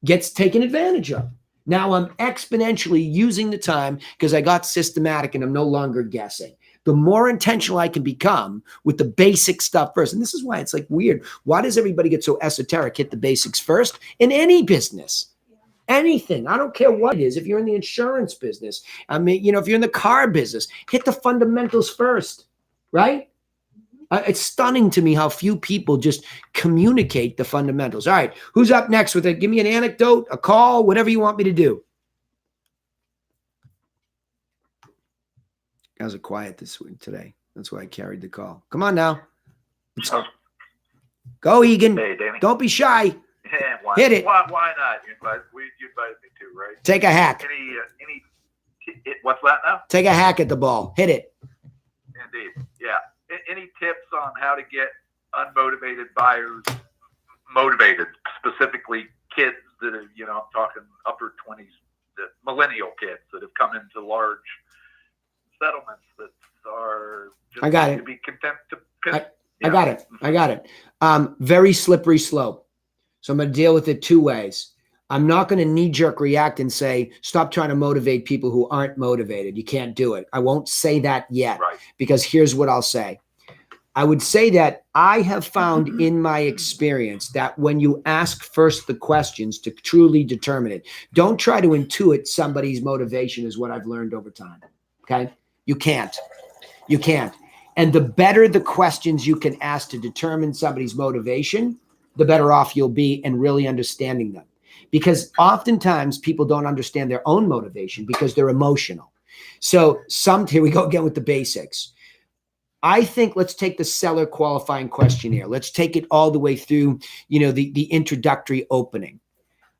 gets taken advantage of. Now I'm exponentially using the time because I got systematic and I'm no longer guessing. The more intentional I can become with the basic stuff first. And this is why it's like weird. Why does everybody get so esoteric? Hit the basics first in any business. Anything. I don't care what it is. If you're in the insurance business, I mean, if you're in the car business, hit the fundamentals first, right? It's stunning to me how few people just communicate the fundamentals. All right. Who's up next with it? Give me an anecdote, a call, whatever you want me to do. Guys are quiet this week today. That's why I carried the call. Come on now. Go, Egan. Hey, Danny. Don't be shy. Yeah, Hit it. Why not? You invited me to, right? Take a hack. What's that now? Take a hack at the ball. Hit it. Indeed. Yeah. Any tips on how to get unmotivated buyers motivated, specifically kids that are, I'm talking upper 20s, the millennial kids that have come into large settlements that are just I got it. to be content to I got it. Very slippery slope. So I'm going to deal with it two ways. I'm not going to knee-jerk react and say, stop trying to motivate people who aren't motivated. You can't do it. I won't say that yet, right. Because here's what I'll say. I would say that I have found in my experience that when you ask first the questions to truly determine it, don't try to intuit somebody's motivation is what I've learned over time. Okay? You can't. And the better the questions you can ask to determine somebody's motivation, the better off you'll be in really understanding them. Because oftentimes people don't understand their own motivation because they're emotional. So here we go again with the basics. I think let's take the seller qualifying questionnaire. Let's take it all the way through, the introductory opening.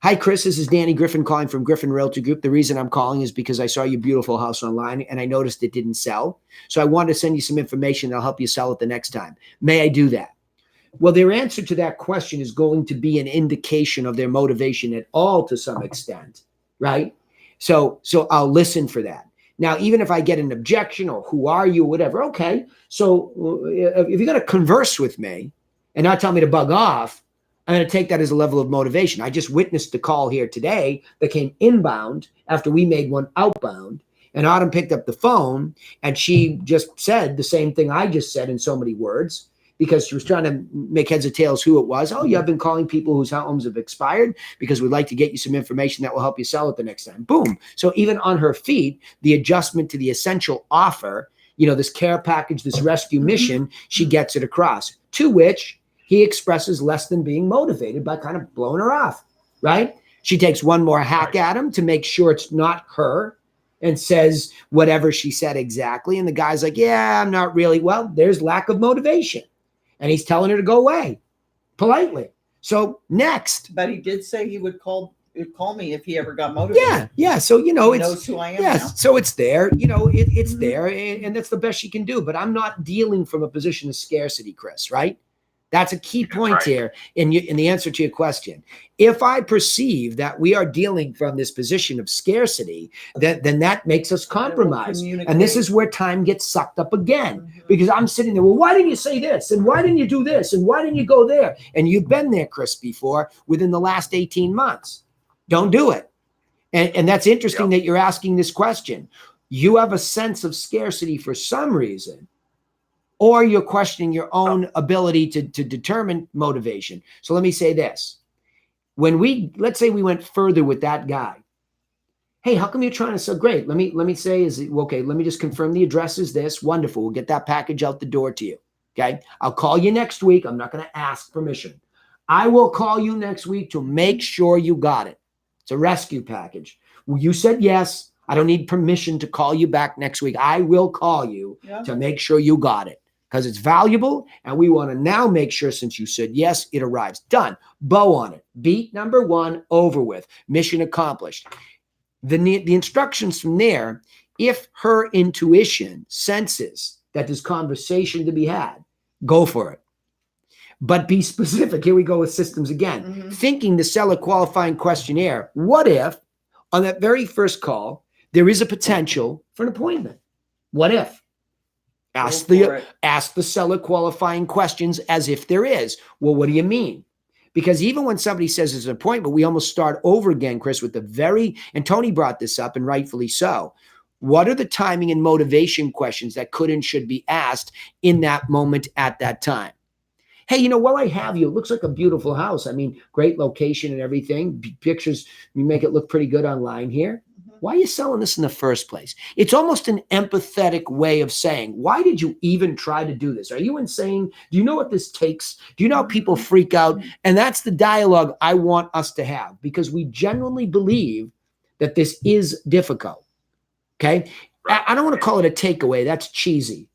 Hi, Chris. This is Danny Griffin calling from Griffin Realty Group. The reason I'm calling is because I saw your beautiful house online and I noticed it didn't sell. So I wanted to send you some information that'll help you sell it the next time. May I do that? Well, their answer to that question is going to be an indication of their motivation at all to some extent, right? So I'll listen for that. Now, even if I get an objection or who are you, whatever, okay. So if you're going to converse with me and not tell me to bug off, I'm going to take that as a level of motivation. I just witnessed the call here today that came inbound after we made one outbound, and Autumn picked up the phone and she just said the same thing I just said in so many words, because she was trying to make heads or tails who it was. Oh, you have been calling people whose homes have expired because we'd like to get you some information that will help you sell it the next time. Boom. So even on her feet, the adjustment to the essential offer, this care package, this rescue mission, she gets it across, to which he expresses less than being motivated by kind of blowing her off, right? She takes one more hack at him to make sure it's not her and says whatever she said exactly. And the guy's like, yeah, I'm not really. Well, there's lack of motivation. And he's telling her to go away politely. So next. But he did say he would call me if he ever got motivated. Yeah. So, he knows who I am now. So it's there, it's there, and that's the best she can do. But I'm not dealing from a position of scarcity, Chris, right? That's a key point here in the answer to your question. If I perceive that we are dealing from this position of scarcity, then that makes us compromise. And this is where time gets sucked up again, because I'm sitting there, well, why didn't you say this? And why didn't you do this? And why didn't you go there? And you've been there, Chris, before within the last 18 months. Don't do it. And that's interesting that you're asking this question. You have a sense of scarcity for some reason, or you're questioning your own ability to determine motivation. So let me say this. Let's say we went further with that guy. Hey, how come you're trying to sell? Great. Let me say, let me just confirm the address is this. Wonderful. We'll get that package out the door to you. Okay. I'll call you next week. I'm not going to ask permission. I will call you next week to make sure you got it. It's a rescue package. Well, you said yes. I don't need permission to call you back next week. I will call you to make sure you got it because it's valuable. And we want to now make sure, since you said yes, it arrives. Done. Bow on it. Beat number 1 over with. Mission accomplished. The instructions from there, if her intuition senses that there's conversation to be had, go for it. But be specific. Here we go with systems again. Thinking the seller qualifying questionnaire. What if on that very first call, there is a potential for an appointment? What if? Ask the seller qualifying questions as if there is. Well, what do you mean? Because even when somebody says it's an appointment, we almost start over again, Chris, with and Tony brought this up, and rightfully so. What are the timing and motivation questions that could and should be asked in that moment at that time? Hey, while I have you, it looks like a beautiful house. I mean, great location and everything. Pictures, you make it look pretty good online here. Why are you selling this in the first place? It's almost an empathetic way of saying, why did you even try to do this? Are you insane? Do you know what this takes? Do you know how people freak out? And that's the dialogue I want us to have, because we genuinely believe that this is difficult. Okay. I don't want to call it a takeaway. That's cheesy.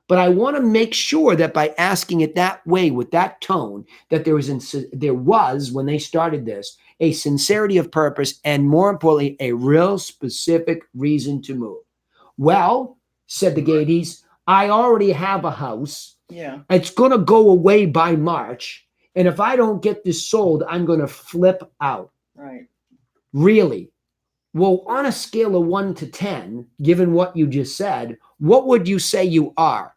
But I want to make sure that by asking it that way, with that tone, that there was, when they started this, a sincerity of purpose, and more importantly, a real specific reason to move. Well, said the Gadies, I already have a house. Yeah. It's going to go away by March. And if I don't get this sold, I'm going to flip out. Right. Really? Well, on a scale of 1 to 10, given what you just said, what would you say you are?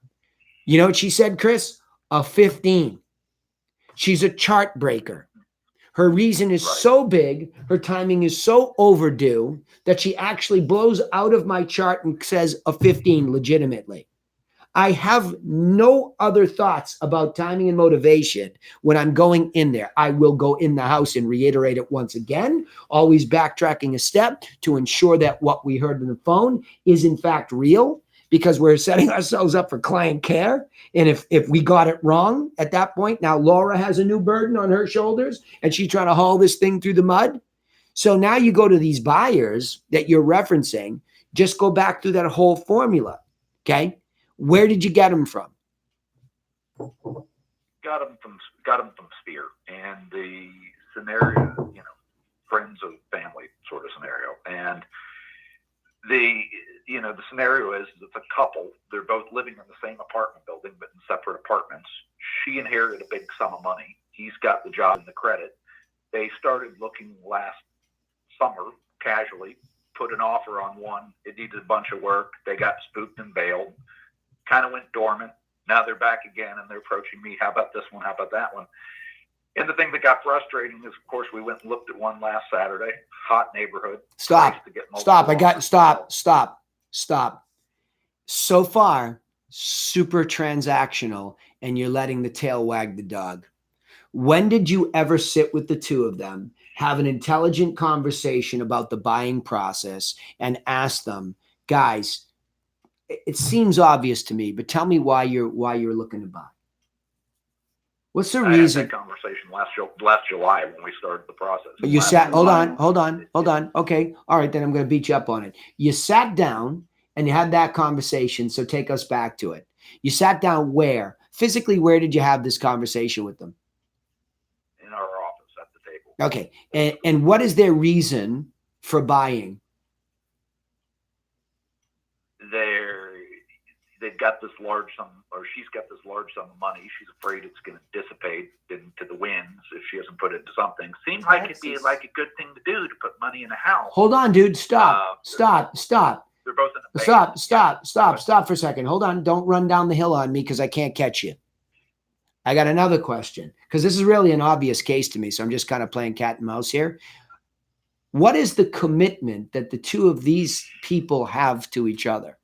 You know what she said, Chris? A 15. She's a chart breaker. Her reason is so big, her timing is so overdue, that she actually blows out of my chart and says a 15 legitimately. I have no other thoughts about timing and motivation when I'm going in there. I will go in the house and reiterate it once again, always backtracking a step to ensure that what we heard on the phone is in fact real, because we're setting ourselves up for client care. And if we got it wrong at that point, now Laura has a new burden on her shoulders and she's trying to haul this thing through the mud. So now you go to these buyers that you're referencing, just go back through that whole formula. Okay. Where did you get them from? Got them from Spear, and the scenario, friends of family sort of scenario. And the scenario is it's a couple. They're both living in the same apartment building, but in separate apartments. She inherited a big sum of money. He's got the job and the credit. They started looking last summer casually, put an offer on one. It needed a bunch of work. They got spooked and bailed, kind of went dormant. Now they're back again and they're approaching me. How about this one? How about that one? And the thing that got frustrating is, of course, we went and looked at one last Saturday. Hot neighborhood. Stop. So far, super transactional, and you're letting the tail wag the dog. When did you ever sit with the two of them, have an intelligent conversation about the buying process, and ask them, guys, it seems obvious to me, but tell me why you're looking to buy? What's the reason? I had that conversation last July when we started the process. You sat, hold on. Okay. All right. Then I'm going to beat you up on it. You sat down and you had that conversation. So take us back to it. You sat down where? Physically, where did you have this conversation with them? In our office at the table. Okay. And what is their reason for buying? They've got this large sum, or she's got this large sum of money. She's afraid it's going to dissipate into the winds if she doesn't put it into something. Seems like it'd be like a good thing to do, to put money in a house. Hold on, dude. Stop. They're both in the Stop for a second. Hold on. Don't run down the hill on me because I can't catch you. I got another question, because this is really an obvious case to me. So I'm just kind of playing cat and mouse here. What is the commitment that the two of these people have to each other?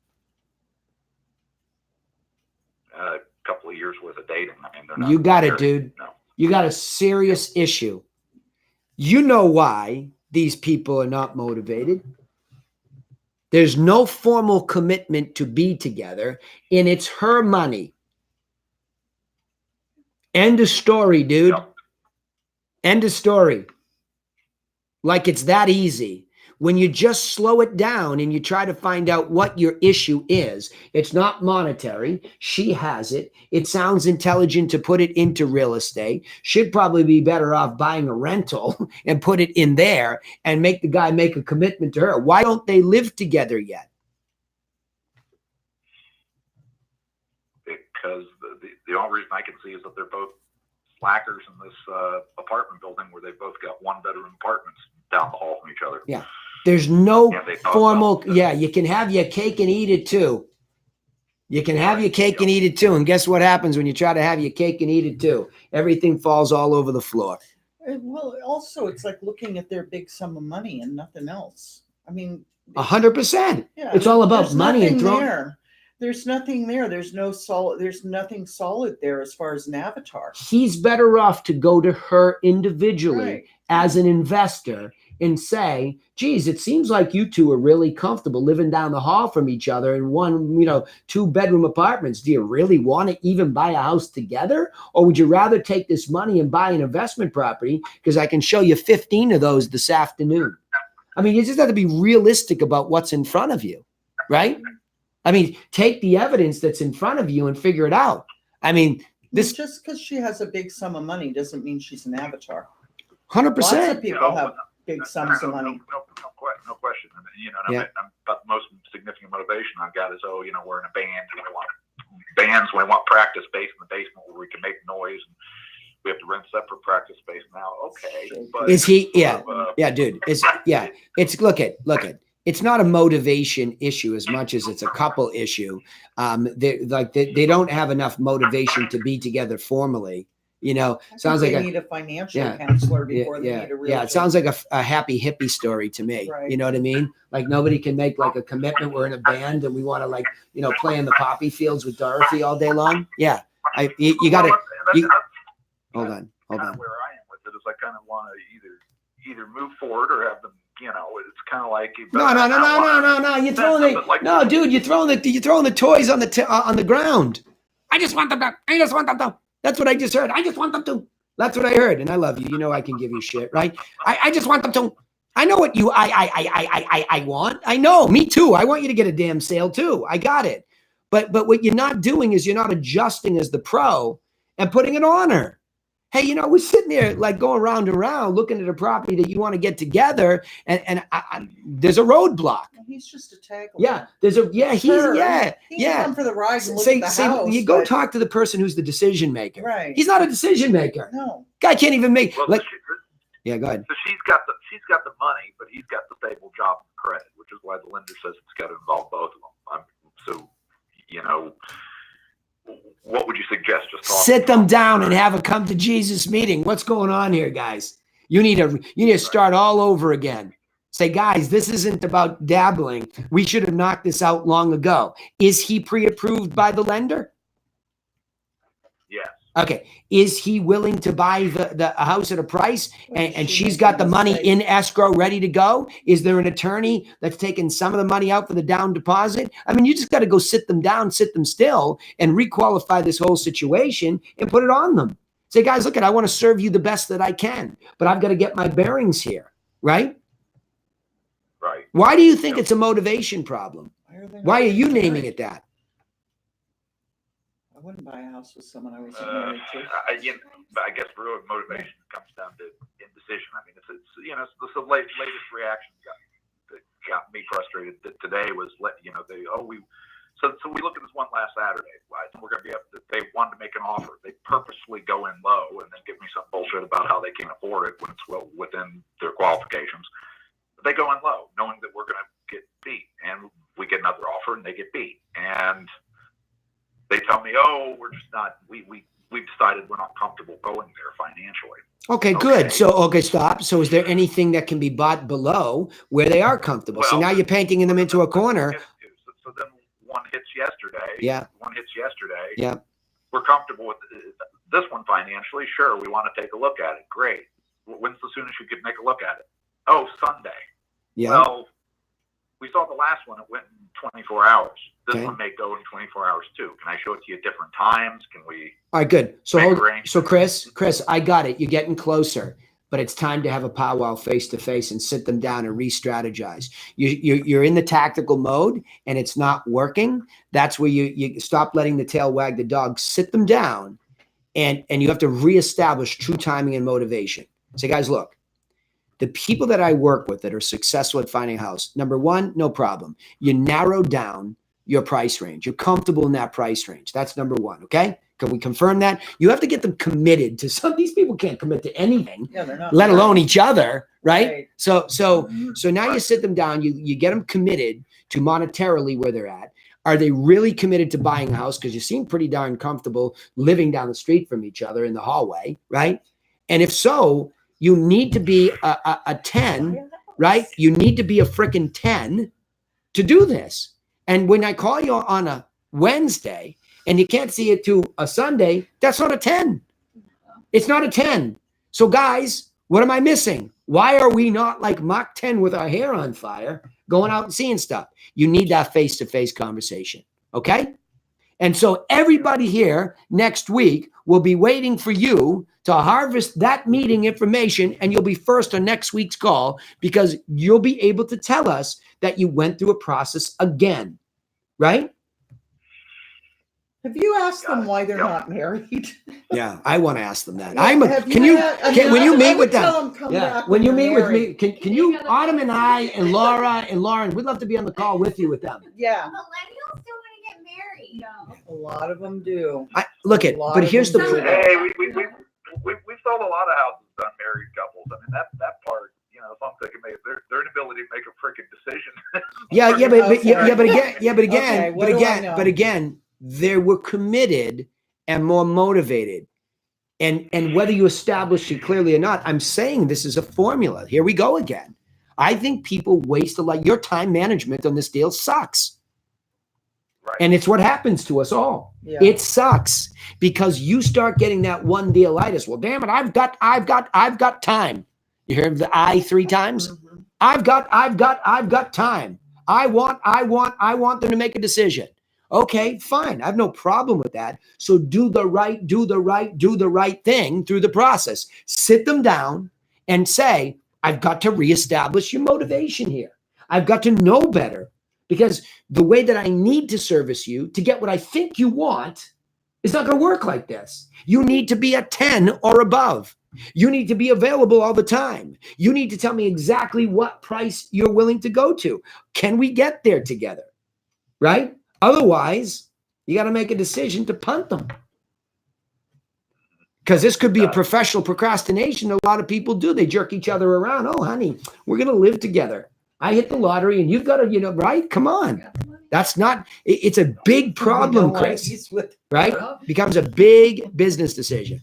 A couple of years worth of dating. I mean, they're not you got married. it, dude. No. You got a serious issue. You know why these people are not motivated. There's no formal commitment to be together, and it's her money. End of story, dude. Yep. End of story. Like it's that easy. When you just slow it down and you try to find out what your issue is, it's not monetary. She has it. It sounds intelligent to put it into real estate. Should probably be better off buying a rental and put it in there and make the guy make a commitment to her. Why don't they live together yet? Because the only reason I can see is that they're both slackers in this apartment building where they've both got one-bedroom apartments down the hall from each other. Yeah. There's no Yeah, formal, you can have your cake and eat it too. You can have your cake and eat it too. And guess what happens when you try to have your cake and eat it too? Everything falls all over the floor. Well, also, it's like looking at their big sum of money and nothing else. I mean, 100%. yeah, It's all about there's money and nothing throwing. there. There's nothing there. There's no solid. There's nothing solid there as far as an avatar. He's better off to go to her individually Right. as an investor and say, geez, it seems like you two are really comfortable living down the hall from each other in one, 2-bedroom apartments. Do you really want to even buy a house together? Or would you rather take this money and buy an investment property? Because I can show you 15 of those this afternoon. I mean, you just have to be realistic about what's in front of you, right? I mean, take the evidence that's in front of you and figure it out. I mean, this Just because she has a big sum of money doesn't mean she's an avatar. 100%. Lots of people have big sums of money. No question. I mean, Yeah. about the most significant motivation I've got is, we're in a band and we want practice space in the basement where we can make noise, and we have to rent separate practice space now. Okay, but Is he? Yeah, dude. Look at. It's not a motivation issue as much as it's a couple issue. They don't have enough motivation to be together formally. Sounds like they need a financial counselor before they need a real. Yeah, it sounds like a happy hippie story to me. Right. You know what I mean? Like nobody can make like a commitment. We're in a band and we want to play in the poppy fields with Dorothy all day long. Yeah, you got to. Hold on. Where I am with it is I kind of want to either move forward or have them. It's kind of like no. You're throwing dude. You're throwing the toys on the ground. I just want them to. That's what I just heard. I just want them to. That's what I heard, and I love you. You know I can give you shit, right? I just want them to. I know what you. I want. I know. Me too. I want you to get a damn sale too. I got it. But what you're not doing is you're not adjusting as the pro and putting it on her. Hey, we're sitting there like going round and round looking at a property that you want to get together, and there's a roadblock. He's just a tag. Yeah, He can come for the ride and look at the house. You go talk to the person who's the decision maker. Right. He's not a decision maker. No. Guy can't even make. Well, go ahead. So she's got the money, but he's got the stable job and credit, which is why the lender says it's got to involve both of them. What would you suggest? Just sit them down and have a come to Jesus meeting. What's going on here, guys? You need to start all over again. Say, guys, this isn't about dabbling. We should have knocked this out long ago. Is he pre-approved by the lender? Yes. Okay. Is he willing to buy the house at a price and she's got the money in escrow ready to go? Is there an attorney that's taking some of the money out for the down deposit? I mean, you just got to go sit them down, sit them still, and requalify this whole situation and put it on them. Say, guys, look, I want to serve you the best that I can, but I've got to get my bearings here, right? Right. Why do you think it's a motivation problem? Why are you naming it that? I wouldn't buy a house with someone I wasn't married to. I guess real motivation comes down to indecision. I mean, it's the latest reaction that got me frustrated today was so we look at this one last Saturday. We're going to be up. They wanted to make an offer. They purposely go in low and then give me some bullshit about how they can't afford it when it's well within their qualifications. But they go in low, knowing that we're going to get beat, and we get another offer and they get beat, and they tell me, we're just not, we've decided we're not comfortable going there financially. Okay, good. So, stop. So is there anything that can be bought below where they are comfortable? So now you're painting them into a corner. So then one hits yesterday. Yeah. Yeah. We're comfortable with this one financially. Sure, we want to take a look at it. Great. When's the soonest you could make a look at it? Sunday. Yeah. Well, we saw the last one. It went in 24 hours. This one may go in 24 hours too. Can I show it to you at different times? Can we? All right, good. So Chris, I got it. You're getting closer. but it's time to have a powwow face to face and sit them down and re-strategize. You're in the tactical mode and it's not working. That's where you stop letting the tail wag the dog. Sit them down, and you have to reestablish true timing and motivation. Say, guys, look, the people that I work with that are successful at finding a house, number one, no problem. You narrow down your price range. You're comfortable in that price range. That's number one. Okay. Can we confirm that? You have to get them committed to some. These people can't commit to anything, let alone each other. Right. So now you sit them down, you get them committed to monetarily where they're at. Are they really committed to buying a house? Because you seem pretty darn comfortable living down the street from each other in the hallway. Right. And if so, you need to be a 10, right? You need to be a freaking 10 to do this. And when I call you on a Wednesday and you can't see it to a Sunday, that's not a 10. It's not a 10. So guys, what am I missing? Why are we not like Mach 10 with our hair on fire, going out and seeing stuff? You need that face-to-face conversation. Okay. And so everybody here next week will be waiting for you to harvest that meeting information, and you'll be first on next week's call because you'll be able to tell us that you went through a process again, right? Have you asked them why they're not married? Yeah, I want to ask them that. Yeah, when you meet with them, when you meet with me, married. can you, Autumn and I and Laura and Lauren, we'd love to be on the call with you with them. Yeah, Millennials still want to get married. a lot of them do. But here's the Hey, we've sold a lot of houses done married couples. I mean, that part, you know, as long as they can make their inability to make a freaking decision. But again, they were committed and more motivated. And whether you establish it clearly or not, I'm saying this is a formula. Here we go again. I think people waste a lot. Your time management on this deal sucks. Right. And it's what happens to us all. Yeah. It sucks because you start getting that one dealitis. Well, damn it, I've got time. You heard the I 3 times? Mhm. I've got time. I want them to make a decision. Okay, fine. I have no problem with that. So do the right thing through the process. Sit them down and say, I've got to reestablish your motivation here. I've got to know better because the way that I need to service you to get what I think you want is not going to work like this. You need to be a 10 or above. You need to be available all the time. You need to tell me exactly what price you're willing to go to. Can we get there together? Right? Otherwise, you got to make a decision to punt them. Because this could be a professional procrastination. A lot of people do. They jerk each other around. Oh, honey, we're going to live together. I hit the lottery and you've got to, right? Come on. That's not, it's a big problem, Chris. Right? Becomes a big business decision.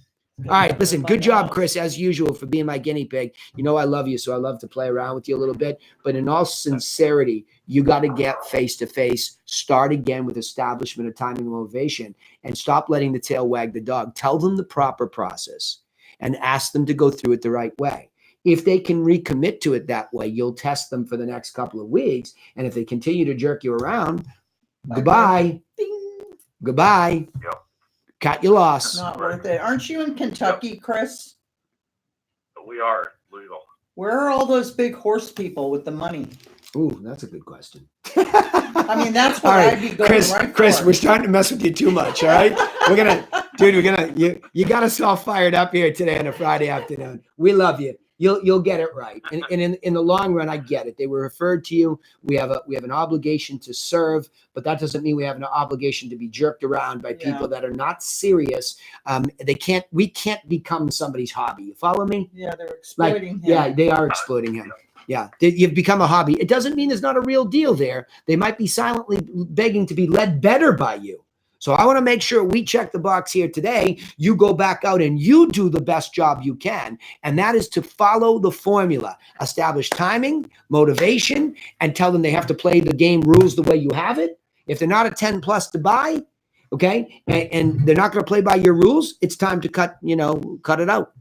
All right, listen, good job, Chris, as usual, for being my guinea pig. You know I love you, so I love to play around with you a little bit. But in all sincerity, you got to get face-to-face. Start again with establishment of timing and motivation, and stop letting the tail wag the dog. Tell them the proper process and ask them to go through it the right way. If they can recommit to it that way, you'll test them for the next couple of weeks. And if they continue to jerk you around, goodbye. Goodbye. Yep. Cut your loss. Not worth it. Aren't you in Kentucky, Chris? We are legal. Where are all those big horse people with the money? Ooh, that's a good question. I mean, that's what I'd be going Chris, for. we're starting to mess with you too much. All right, you got us all fired up here today on a Friday afternoon. We love you. You'll get it right. And in the long run, I get it. They were referred to you. We have an obligation to serve, but that doesn't mean we have an obligation to be jerked around by people that are not serious. We can't become somebody's hobby. You follow me? Yeah, they're exploiting him. Yeah, they are exploiting him. Yeah, you've become a hobby. It doesn't mean there's not a real deal there. They might be silently begging to be led better by you. So I want to make sure we check the box here today. You go back out and you do the best job you can. And that is to follow the formula, establish timing, motivation, and tell them they have to play the game rules the way you have it. If they're not a 10 plus to buy, okay, and they're not going to play by your rules, it's time to cut it out.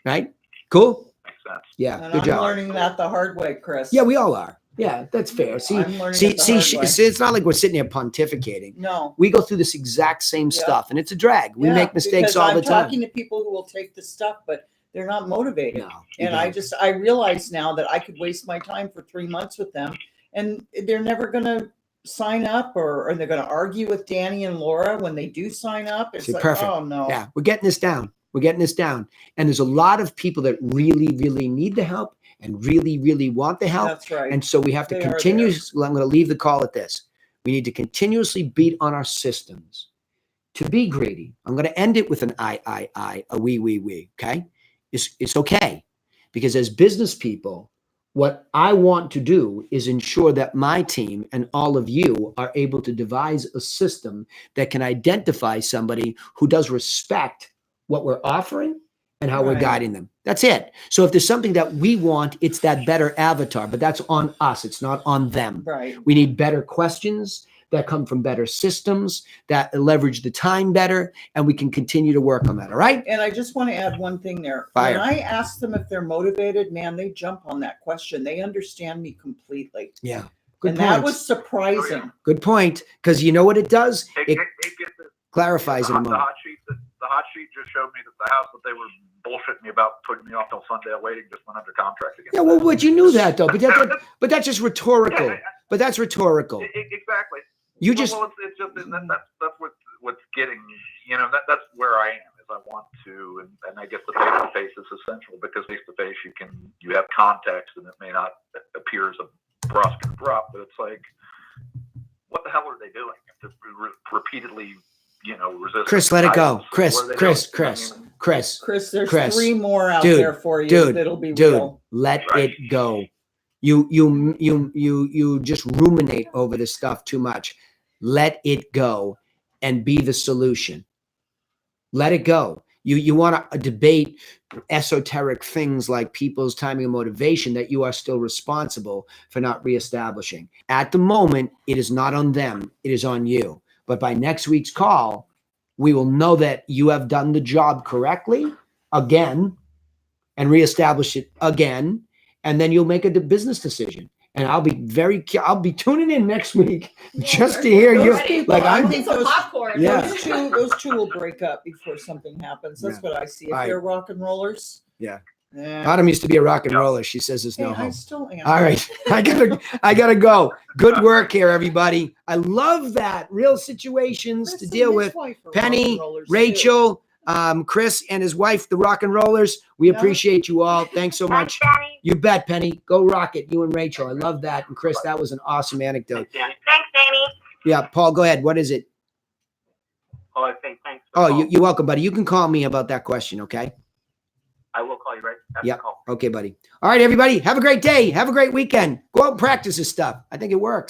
Right? Cool? Makes sense. Yeah, And good job. I'm learning that the hard way, Chris. Yeah, we all are. Yeah, that's fair. See, it's not like we're sitting here pontificating. No. We go through this exact same stuff, and it's a drag. We make mistakes all the time. I'm talking to people who will take the stuff, but they're not motivated. No, you And don't. I realize now that I could waste my time for 3 months with them and they're never going to sign up, or they're going to argue with Danny and Laura when they do sign up. It's See, like, perfect. oh no. Yeah, we're getting this down. We're getting this down. And there's a lot of people that really, really need the help and really, really want the help. That's right. And so we have to They are continue. I'm going to leave the call at this. We need to continuously beat on our systems to be greedy. I'm going to end it with an I, a we, okay? It's okay. Because as business people, what I want to do is ensure that my team and all of you are able to devise a system that can identify somebody who does respect what we're offering and how we're Right. guiding them. That's it. So if there's something that we want, it's that better avatar, but that's on us. It's not on them. Right. We need better questions that come from better systems that leverage the time better, and we can continue to work on that. All right. And I just want to add one thing there. Fire. When I ask them if they're motivated, man, they jump on that question. They understand me completely. Yeah. Good And point. that was surprising. Good point. Because you know what it does? Hey, It get this. clarifies in a The moment. hot sheet just showed me that the house that they were bullshitting me about putting me off till Sunday waiting just went under contract again. Yeah, well, but you knew that though. But that's just rhetorical. Yeah, But that's rhetorical. exactly. You Well, just it's just that's what's getting, you know, that's where I am, is I want to, and I guess the face to face is essential, because face to face you have context, and it may not appear as a brusque and abrupt, but it's like, what the hell are they doing? If they're repeatedly, you know, resist. Chris, let it go. items, Chris, what are they Chris, doing? Chris, I mean, Chris, There's Chris. 3 more out Dude, there for you dude, that'll be dude, real. let it go. You just ruminate over this stuff too much. Let it go and be the solution. Let it go. You want to debate esoteric things like people's timing and motivation that you are still responsible for not reestablishing. At the moment, it is not on them. It is on you. But by next week's call, we will know that you have done the job correctly again and reestablish it again. And then you'll make a business decision. And I'll be tuning in next week just to hear you. Like I'm think some those- popcorn. Yeah. Those two will break up before something happens. That's what I see. If All right. they're rock and rollers. Yeah. Yeah. Autumn used to be a rock and roller. She says there's Hey, no I hope. still am. All right. I gotta go. Good work here, everybody. I love that. Real situations Chris to and deal his with. wife are rock Penny, and rollers, too. Rachel, Chris and his wife, the rock and rollers. We Yeah. appreciate you all. Thanks so much. Thanks, Danny. You bet, Penny. Go rock it. You and Rachel. I love that. And Chris, that was an awesome anecdote. Danny. Thanks, Danny. Yeah, Paul, go ahead. What is it? Oh, I say thanks. for Oh, the call. you're welcome, buddy. You can call me about that question, okay? I will call you right after Yep. the call. Okay, buddy. All right, everybody. Have a great day. Have a great weekend. Go out and practice this stuff. I think it works.